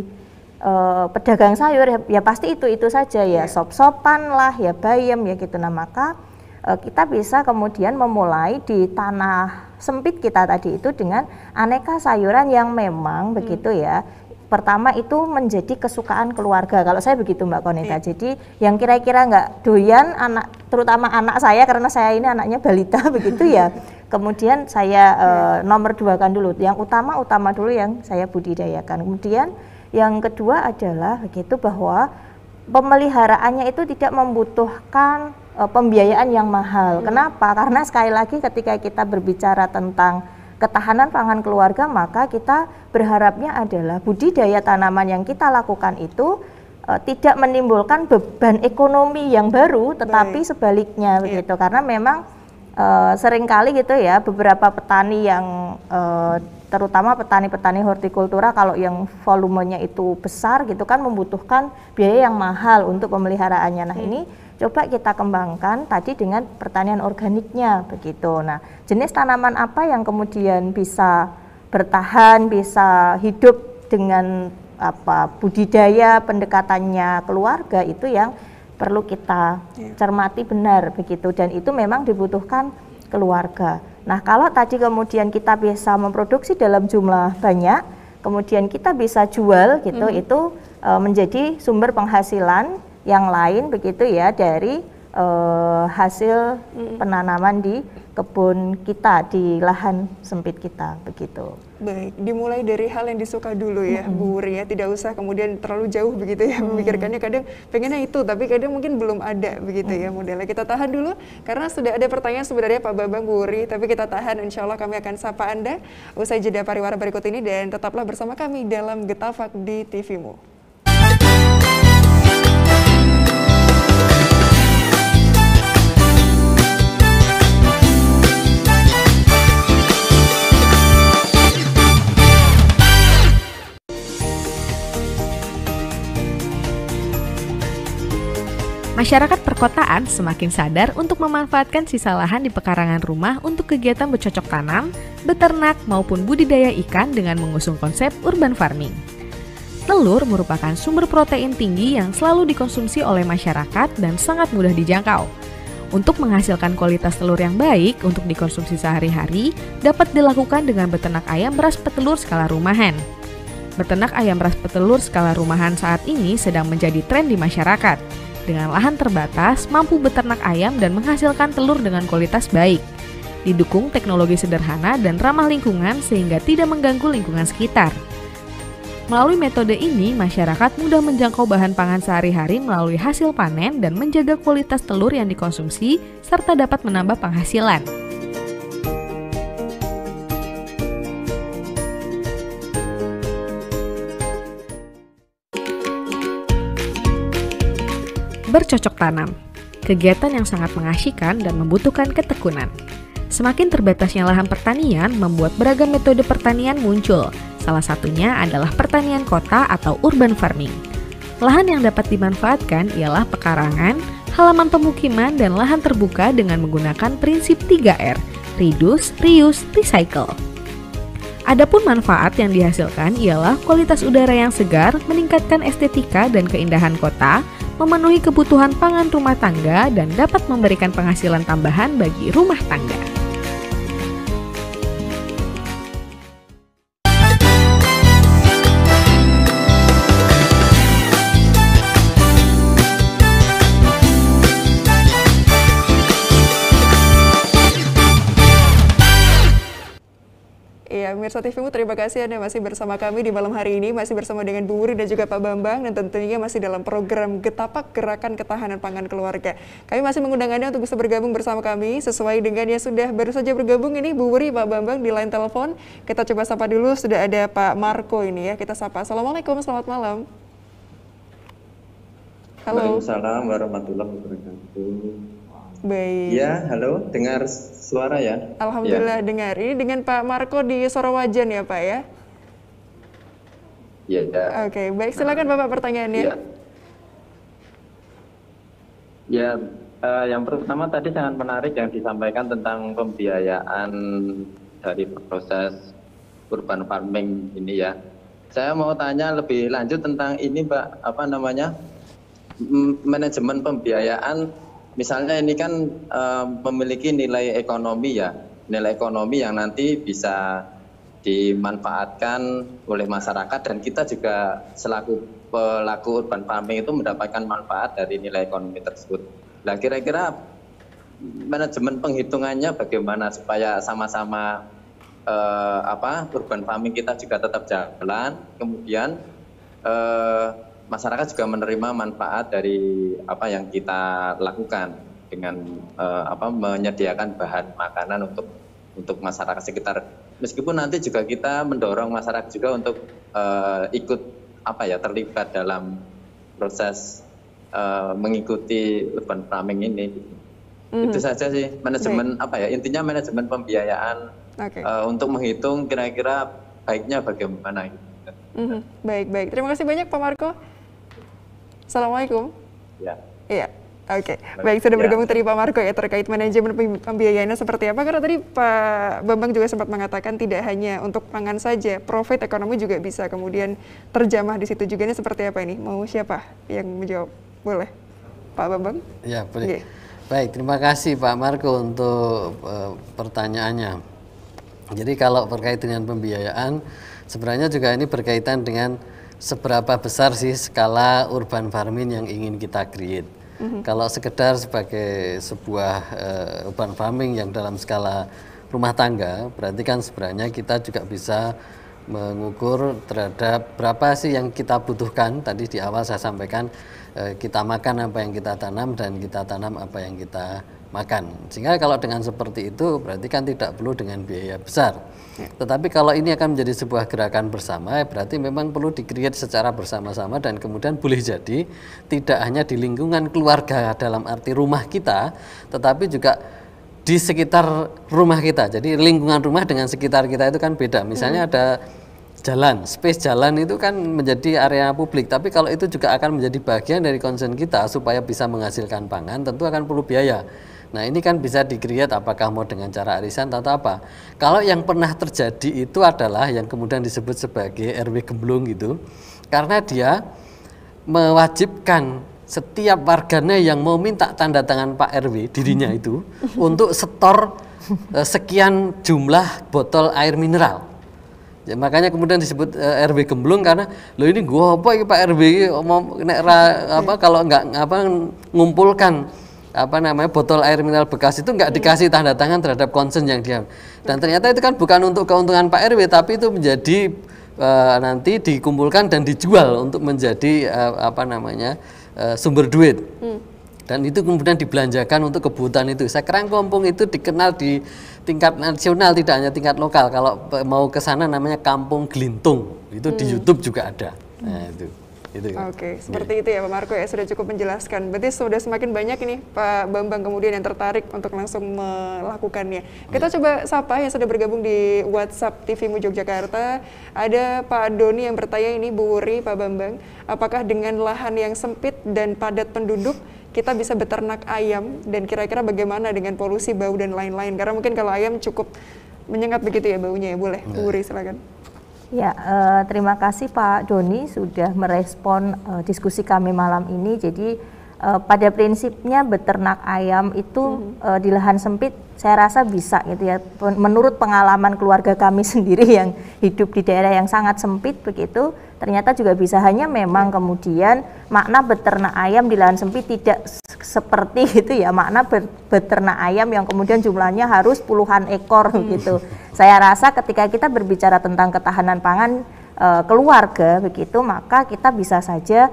pedagang sayur ya pasti itu saja ya, sop-sopan lah ya, bayam ya gitu. Nah maka kita bisa kemudian memulai di tanah sempit kita tadi itu dengan aneka sayuran yang memang begitu ya. Pertama itu menjadi kesukaan keluarga, kalau saya begitu Mbak Konita. Jadi yang kira-kira nggak doyan anak, terutama anak saya karena saya ini anaknya balita begitu ya. Kemudian saya nomor 2 kan dulu, yang utama dulu yang saya budidayakan. Kemudian yang kedua adalah begitu bahwa pemeliharaannya itu tidak membutuhkan pembiayaan yang mahal. Kenapa? Karena sekali lagi ketika kita berbicara tentang ketahanan pangan keluarga, maka kita berharapnya adalah budidaya tanaman yang kita lakukan itu tidak menimbulkan beban ekonomi yang baru, tetapi sebaliknya begitu. Karena memang seringkali gitu ya, beberapa petani yang terutama petani-petani hortikultura kalau yang volumenya itu besar gitu kan membutuhkan biaya yang mahal untuk pemeliharaannya. Nah ini coba kita kembangkan tadi dengan pertanian organiknya begitu. Nah jenis tanaman apa yang kemudian bisa bertahan, bisa hidup dengan budidaya pendekatannya keluarga, itu yang perlu kita cermati benar begitu, dan itu memang dibutuhkan keluarga. Nah kalau tadi kemudian kita bisa memproduksi dalam jumlah banyak, kemudian kita bisa jual gitu, itu menjadi sumber penghasilan yang lain begitu ya dari hasil penanaman di kebun kita, di lahan sempit kita begitu. Baik, dimulai dari hal yang disuka dulu ya Bu Wuri ya, tidak usah kemudian terlalu jauh begitu ya, memikirkannya kadang pengennya itu tapi kadang mungkin belum ada begitu ya modelnya. Kita tahan dulu karena sudah ada pertanyaan sebenarnya Pak Bambang, Bu Wuri, tapi kita tahan, insya Allah kami akan sapa Anda usai jeda pariwara berikut ini, dan tetaplah bersama kami dalam Getafak di TV-mu. Masyarakat perkotaan semakin sadar untuk memanfaatkan sisa lahan di pekarangan rumah untuk kegiatan bercocok tanam, beternak, maupun budidaya ikan dengan mengusung konsep urban farming. Telur merupakan sumber protein tinggi yang selalu dikonsumsi oleh masyarakat dan sangat mudah dijangkau. Untuk menghasilkan kualitas telur yang baik untuk dikonsumsi sehari-hari, dapat dilakukan dengan beternak ayam beras petelur skala rumahan. Beternak ayam beras petelur skala rumahan saat ini sedang menjadi tren di masyarakat. Dengan lahan terbatas, mampu beternak ayam dan menghasilkan telur dengan kualitas baik. Didukung teknologi sederhana dan ramah lingkungan sehingga tidak mengganggu lingkungan sekitar. Melalui metode ini, masyarakat mudah menjangkau bahan pangan sehari-hari melalui hasil panen dan menjaga kualitas telur yang dikonsumsi, serta dapat menambah penghasilan. Bercocok tanam, kegiatan yang sangat mengasyikkan dan membutuhkan ketekunan. Semakin terbatasnya lahan pertanian membuat beragam metode pertanian muncul. Salah satunya adalah pertanian kota atau urban farming. Lahan yang dapat dimanfaatkan ialah pekarangan, halaman pemukiman, dan lahan terbuka dengan menggunakan prinsip 3R, reduce, reuse, recycle. Adapun manfaat yang dihasilkan ialah kualitas udara yang segar, meningkatkan estetika dan keindahan kota, memenuhi kebutuhan pangan rumah tangga, dan dapat memberikan penghasilan tambahan bagi rumah tangga. Iya, Pemirsa TVmu, terima kasih Anda masih bersama kami di malam hari ini, masih bersama dengan Bu Wuri dan juga Pak Bambang, dan tentunya masih dalam program Getapak Gerakan Ketahanan Pangan Keluarga. Kami masih mengundang Anda untuk bisa bergabung bersama kami, sesuai dengan yang sudah baru saja bergabung ini, Bu Wuri, Pak Bambang di line telepon. Kita coba sapa dulu, sudah ada Pak Marco ini ya, kita sapa. Assalamualaikum, selamat malam. Halo. Waalaikumsalam warahmatullahi wabarakatuh. Baik. Ya, halo, dengar suara ya? Alhamdulillah dengar. Ini dengan Pak Marco di Sorowajan ya Pak ya? Iya. Ya. Oke, baik, silakan Bapak pertanyaannya. Ya, yang pertama tadi sangat menarik yang disampaikan tentang pembiayaan dari proses urban farming ini ya. Saya mau tanya lebih lanjut tentang ini Pak, manajemen pembiayaan. Misalnya ini kan memiliki nilai ekonomi ya, nilai ekonomi yang nanti bisa dimanfaatkan oleh masyarakat, dan kita juga selaku pelaku urban farming itu mendapatkan manfaat dari nilai ekonomi tersebut. Nah, kira-kira manajemen penghitungannya bagaimana supaya sama-sama urban farming kita juga tetap jalan, kemudian masyarakat juga menerima manfaat dari apa yang kita lakukan dengan menyediakan bahan makanan untuk masyarakat sekitar. Meskipun nanti juga kita mendorong masyarakat juga untuk ikut terlibat dalam proses mengikuti urban farming ini. Itu saja sih manajemen intinya manajemen pembiayaan untuk menghitung kira-kira baiknya bagaimana. Baik. Terima kasih banyak Pak Marco. Assalamualaikum. Ya. Iya. Oke. Baik, sudah bergabung tadi Pak Marco ya terkait manajemen pembiayaannya seperti apa. Karena tadi Pak Bambang juga sempat mengatakan tidak hanya untuk pangan saja, profit ekonomi juga bisa kemudian terjamah di situ juga. Ini seperti apa ini? Mau siapa yang menjawab? Boleh. Pak Bambang? Ya, boleh. Okay. Baik, terima kasih Pak Marco untuk pertanyaannya. Jadi kalau terkait dengan pembiayaan, sebenarnya juga ini berkaitan dengan seberapa besar sih skala urban farming yang ingin kita create. Kalau sekedar sebagai sebuah urban farming yang dalam skala rumah tangga, berarti kan sebenarnya kita juga bisa mengukur terhadap berapa sih yang kita butuhkan. Tadi di awal saya sampaikan kita makan apa yang kita tanam dan kita tanam apa yang kita makan. Sehingga kalau dengan seperti itu berarti kan tidak perlu dengan biaya besar. Tetapi kalau ini akan menjadi sebuah gerakan bersama, berarti memang perlu di-create secara bersama-sama, dan kemudian boleh jadi tidak hanya di lingkungan keluarga dalam arti rumah kita, tetapi juga di sekitar rumah kita. Jadi lingkungan rumah dengan sekitar kita itu kan beda. Misalnya ada jalan, space jalan itu kan menjadi area publik, tapi kalau itu juga akan menjadi bagian dari concern kita supaya bisa menghasilkan pangan, tentu akan perlu biaya. Nah, ini kan bisa di-create apakah mau dengan cara arisan atau apa. Kalau yang pernah terjadi itu adalah yang kemudian disebut sebagai RW gemblung gitu, karena dia mewajibkan setiap warganya yang mau minta tanda tangan Pak RW dirinya itu untuk setor sekian jumlah botol air mineral. Ya, makanya kemudian disebut RW gemblung, karena lo ini gua apa ini Pak RW mau kalau nggak ngumpulkan botol air mineral bekas itu nggak dikasih tanda tangan terhadap concern yang dia. Dan ternyata itu kan bukan untuk keuntungan Pak RW, tapi itu menjadi nanti dikumpulkan dan dijual untuk menjadi sumber duit. Dan itu kemudian dibelanjakan untuk kebutuhan itu. Sekarang kampung itu dikenal di tingkat nasional, tidak hanya tingkat lokal. Kalau mau ke sana namanya Kampung Glintung. Itu di YouTube juga ada. Nah, itu. Gitu. Oke, seperti itu ya Pak Marco ya, sudah cukup menjelaskan. Berarti sudah semakin banyak ini Pak Bambang kemudian yang tertarik untuk langsung melakukannya. Kita coba sapa yang sudah bergabung di WhatsApp TVmu Yogyakarta. Ada Pak Doni yang bertanya ini, Bu Wuri, Pak Bambang, apakah dengan lahan yang sempit dan padat penduduk kita bisa beternak ayam, dan kira-kira bagaimana dengan polusi bau dan lain-lain? Karena mungkin kalau ayam cukup menyengat begitu ya baunya ya. Boleh, Bu Wuri silakan. Ya, terima kasih Pak Doni sudah merespon diskusi kami malam ini. Jadi pada prinsipnya beternak ayam itu di lahan sempit saya rasa bisa gitu ya. Menurut pengalaman keluarga kami sendiri yang hidup di daerah yang sangat sempit begitu, ternyata juga bisa. Hanya memang kemudian makna beternak ayam di lahan sempit tidak seperti itu ya, makna beternak ayam yang kemudian jumlahnya harus puluhan ekor gitu. Saya rasa ketika kita berbicara tentang ketahanan pangan keluarga begitu, maka kita bisa saja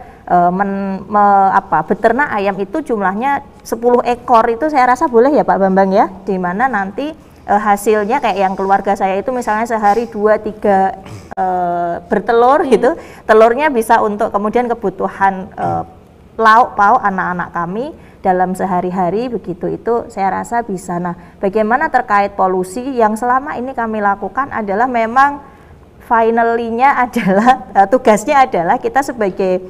beternak ayam itu jumlahnya 10 ekor itu saya rasa boleh ya Pak Bambang ya, di mana nanti hasilnya kayak yang keluarga saya itu misalnya sehari 2-3 bertelur gitu, telurnya bisa untuk kemudian kebutuhan lauk pauk anak-anak kami dalam sehari-hari begitu, itu saya rasa bisa. Nah, bagaimana terkait polusi yang selama ini kami lakukan adalah memang finally-nya adalah tugasnya adalah kita sebagai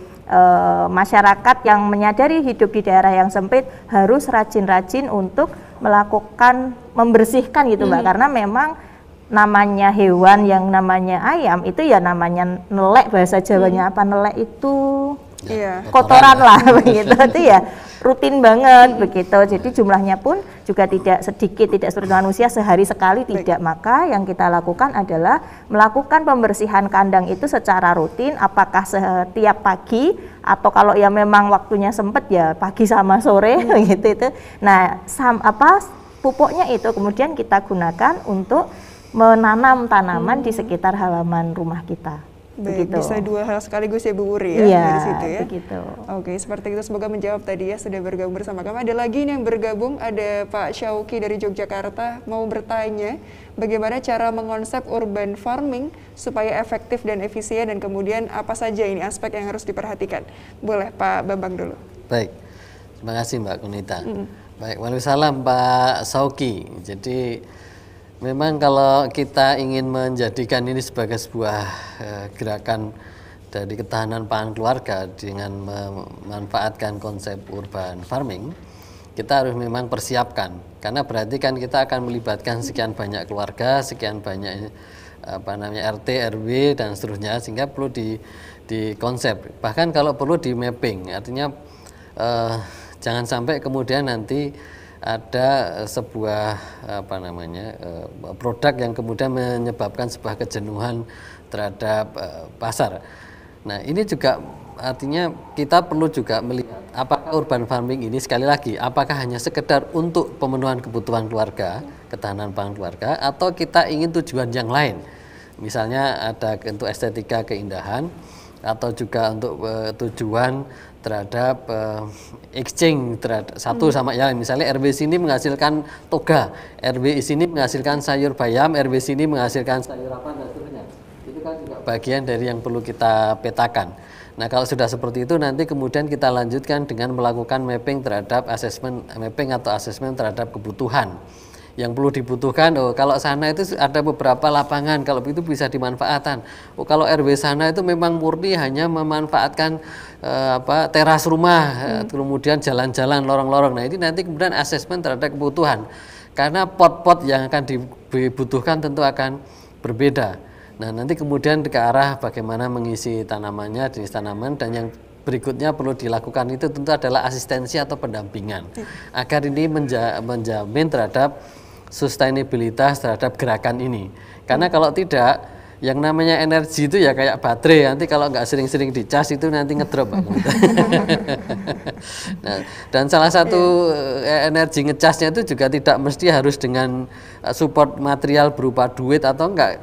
masyarakat yang menyadari hidup di daerah yang sempit harus rajin-rajin untuk melakukan membersihkan gitu Mbak, karena memang namanya hewan yang namanya ayam itu ya namanya nelek, bahasa Jawanya apa nelek itu kotoran lah begitu, itu ya rutin banget begitu. Jadi jumlahnya pun juga tidak sedikit, tidak seperti manusia sehari sekali, tidak. Maka yang kita lakukan adalah melakukan pembersihan kandang itu secara rutin, apakah setiap pagi atau kalau ya memang waktunya sempet ya pagi sama sore begitu itu. Nah, pupuknya itu kemudian kita gunakan untuk menanam tanaman di sekitar halaman rumah kita. Baik, begitu. Bisa dua hal sekaligus ya Bu Wuri ya, iya, dari situ ya. Begitu. Oke, seperti itu, semoga menjawab tadi ya, sudah bergabung bersama kami. Ada lagi yang bergabung, ada Pak Syauki dari Yogyakarta mau bertanya bagaimana cara mengonsep urban farming supaya efektif dan efisien, dan kemudian apa saja ini aspek yang harus diperhatikan. Boleh Pak Bambang dulu. Baik, terima kasih Mbak Kunita. Baik, waalaikumsalam Pak Syauki. Jadi memang kalau kita ingin menjadikan ini sebagai sebuah gerakan dari ketahanan pangan keluarga dengan memanfaatkan konsep urban farming, kita harus memang persiapkan, karena berarti kan kita akan melibatkan sekian banyak keluarga, sekian banyak RT, RW dan seterusnya, sehingga perlu di konsep. Bahkan kalau perlu di mapping, artinya jangan sampai kemudian nanti ada sebuah produk yang kemudian menyebabkan sebuah kejenuhan terhadap pasar. Nah, ini juga artinya kita perlu juga melihat apakah urban farming ini, sekali lagi, apakah hanya sekedar untuk pemenuhan kebutuhan keluarga, ketahanan pangan keluarga, atau kita ingin tujuan yang lain. Misalnya ada untuk estetika keindahan, atau juga untuk tujuan terhadap exchange terhadap satu sama yang lain. Misalnya RW sini menghasilkan toga, RW sini menghasilkan sayur bayam, RW sini menghasilkan sayur apa dan seterusnya. Itu kan juga bagian dari yang perlu kita petakan. Nah, kalau sudah seperti itu, nanti kemudian kita lanjutkan dengan melakukan mapping terhadap mapping atau asesmen terhadap kebutuhan yang perlu dibutuhkan. Kalau sana itu ada beberapa lapangan, kalau itu bisa dimanfaatkan. Kalau RW sana itu memang murni hanya memanfaatkan teras rumah, kemudian jalan-jalan, lorong-lorong. Nah, ini nanti kemudian asesmen terhadap kebutuhan, karena pot-pot yang akan dibutuhkan tentu akan berbeda. Nah, nanti kemudian ke arah bagaimana mengisi tanamannya, jenis tanaman, dan yang berikutnya perlu dilakukan itu tentu adalah asistensi atau pendampingan, agar ini menjamin terhadap sustainabilitas terhadap gerakan ini. Karena kalau tidak, yang namanya energi itu ya kayak baterai, nanti kalau nggak sering-sering dicas itu nanti ngedrop. Nah, dan salah satu energi ngecasnya itu juga tidak mesti harus dengan support material berupa duit atau enggak.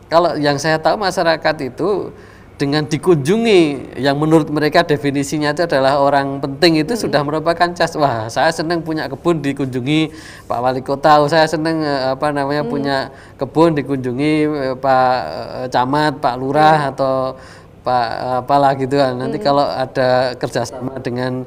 Kalau yang saya tahu masyarakat itu dengan dikunjungi, yang menurut mereka definisinya itu adalah orang penting, itu sudah merupakan cas. Wah, saya senang punya kebun dikunjungi Pak Wali Kota, saya senang punya kebun dikunjungi Pak Camat, Pak Lurah, atau apalah gitu kan. Nanti kalau ada kerjasama dengan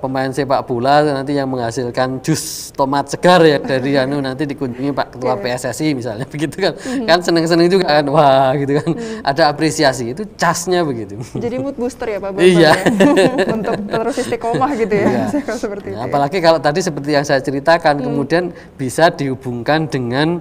pemain sepak bola nanti yang menghasilkan jus tomat segar ya dari nanti dikunjungi Pak Ketua PSSI misalnya begitu kan. Kan seneng-seneng juga kan, wah gitu kan. Ada apresiasi, itu casnya begitu. Jadi mood booster ya Pak Bambang Iya. untuk terus istiqomah gitu ya. Seperti itu. Apalagi kalau tadi seperti yang saya ceritakan kemudian bisa dihubungkan dengan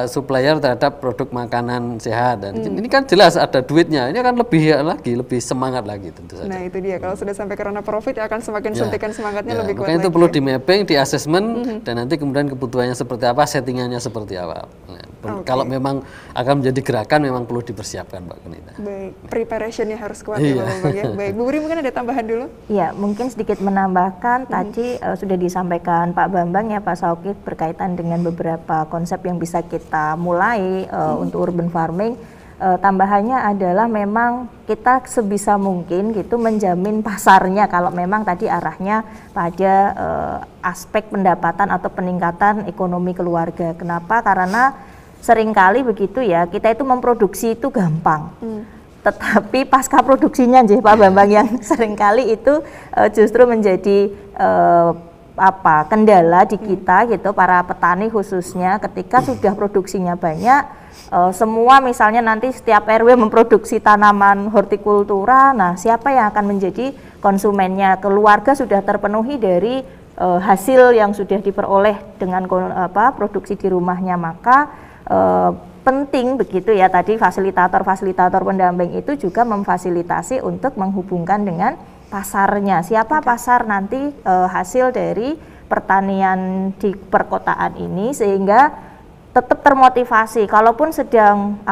supplier terhadap produk makanan sehat, dan ini kan jelas ada duitnya, ini akan lebih semangat lagi tentu saja. Nah itu dia, kalau sudah sampai ke ranah profit akan semakin suntikan semangatnya lebih kuat makanya lagi. itu perlu di mapping, di assessment, dan nanti kemudian kebutuhannya seperti apa, settingannya seperti apa. Kalau memang akan menjadi gerakan memang perlu dipersiapkan Mbak Kunita. Baik, preparationnya harus kuat ya Pak Bambang ya. Baik, Bu Wuri mungkin ada tambahan dulu? Ya, mungkin sedikit menambahkan tadi sudah disampaikan Pak Bambang ya Pak Sauki berkaitan dengan beberapa konsep yang bisa kita mulai untuk urban farming. Tambahannya adalah memang kita sebisa mungkin gitu menjamin pasarnya kalau memang tadi arahnya pada aspek pendapatan atau peningkatan ekonomi keluarga. Kenapa? Karena seringkali begitu ya, kita itu memproduksi itu gampang. Tetapi pasca produksinya Pak Bambang yang seringkali itu justru menjadi kendala di kita gitu, para petani khususnya ketika sudah produksinya banyak. Semua misalnya nanti setiap RW memproduksi tanaman hortikultura, nah siapa yang akan menjadi konsumennya? Keluarga sudah terpenuhi dari hasil yang sudah diperoleh dengan produksi di rumahnya, maka penting begitu ya tadi fasilitator pendamping itu juga memfasilitasi untuk menghubungkan dengan pasarnya. Siapa pasar nanti hasil dari pertanian di perkotaan ini, sehingga tetap termotivasi kalaupun sedang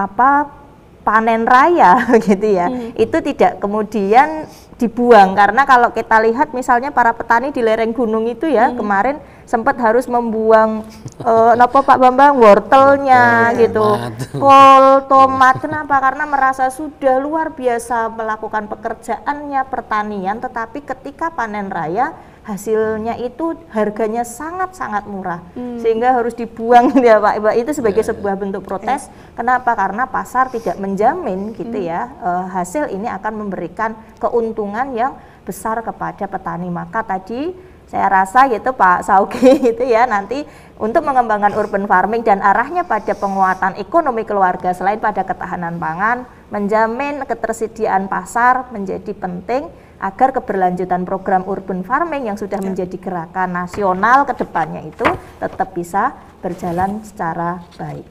panen raya gitu ya, itu tidak kemudian dibuang. Karena kalau kita lihat misalnya para petani di lereng gunung itu ya kemarin sempat harus membuang Pak Bambang, wortelnya gitu, kol, tomat. Kenapa? Karena merasa sudah luar biasa melakukan pekerjaannya pertanian, tetapi ketika panen raya hasilnya itu harganya sangat-sangat murah, sehingga harus dibuang ya Pak Ibu. Itu sebagai sebuah bentuk protes. Kenapa? Karena pasar tidak menjamin gitu ya hasil ini akan memberikan keuntungan yang besar kepada petani. Maka tadi saya rasa gitu Pak Sauki gitu ya, nanti untuk mengembangkan urban farming dan arahnya pada penguatan ekonomi keluarga selain pada ketahanan pangan, menjamin ketersediaan pasar menjadi penting agar keberlanjutan program urban farming yang sudah menjadi gerakan nasional ke depannya itu tetap bisa berjalan secara baik.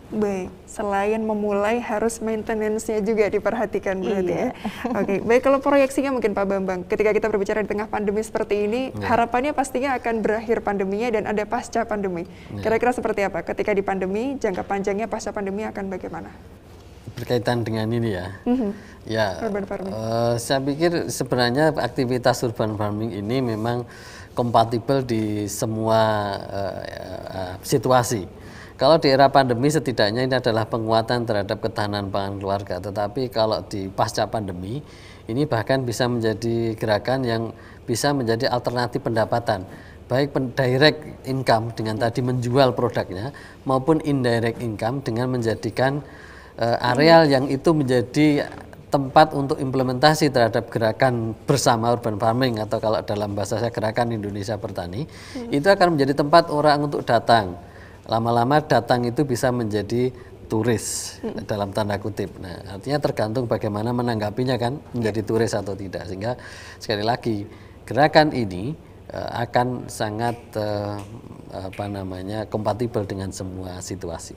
Baik, selain memulai harus maintenance-nya juga diperhatikan berarti ya. Oke, baik, kalau proyeksinya mungkin Pak Bambang, ketika kita berbicara di tengah pandemi seperti ini, harapannya pastinya akan berakhir pandeminya dan ada pasca pandemi. Kira-kira seperti apa ketika di pandemi, jangka panjangnya pasca pandemi akan bagaimana? Berkaitan dengan ini ya, urban farming. Saya pikir sebenarnya aktivitas urban farming ini memang kompatibel di semua situasi. Kalau di era pandemi setidaknya ini adalah penguatan terhadap ketahanan pangan keluarga, tetapi kalau di pasca pandemi ini bahkan bisa menjadi gerakan yang bisa menjadi alternatif pendapatan, baik direct income dengan tadi menjual produknya maupun indirect income dengan menjadikan areal yang itu menjadi tempat untuk implementasi terhadap gerakan bersama urban farming, atau kalau dalam bahasa saya gerakan Indonesia Bertani, itu akan menjadi tempat orang untuk datang. Lama-lama datang itu bisa menjadi turis dalam tanda kutip. Nah, artinya tergantung bagaimana menanggapinya kan, menjadi turis atau tidak. Sehingga sekali lagi gerakan ini akan sangat kompatibel dengan semua situasi.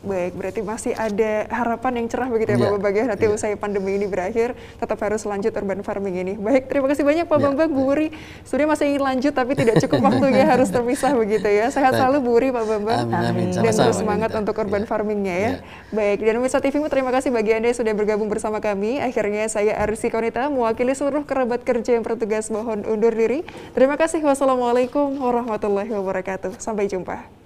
Baik, berarti masih ada harapan yang cerah begitu ya Pak Bambang, nanti usai pandemi ini berakhir tetap harus lanjut urban farming ini. Baik, terima kasih banyak Pak Bambang, Bu Wuri. Sebenarnya masih ingin lanjut tapi tidak cukup waktunya, harus terpisah begitu ya. Sehat selalu Bu Wuri, Pak Bambang. Amin. Dan terus semangat untuk urban farmingnya ya. Baik, dan pemirsa TVmu, terima kasih bagi Anda yang sudah bergabung bersama kami. Akhirnya saya Arsy Konita mewakili seluruh kerabat kerja yang bertugas mohon undur diri. Terima kasih. Wassalamualaikum warahmatullahi wabarakatuh. Sampai jumpa.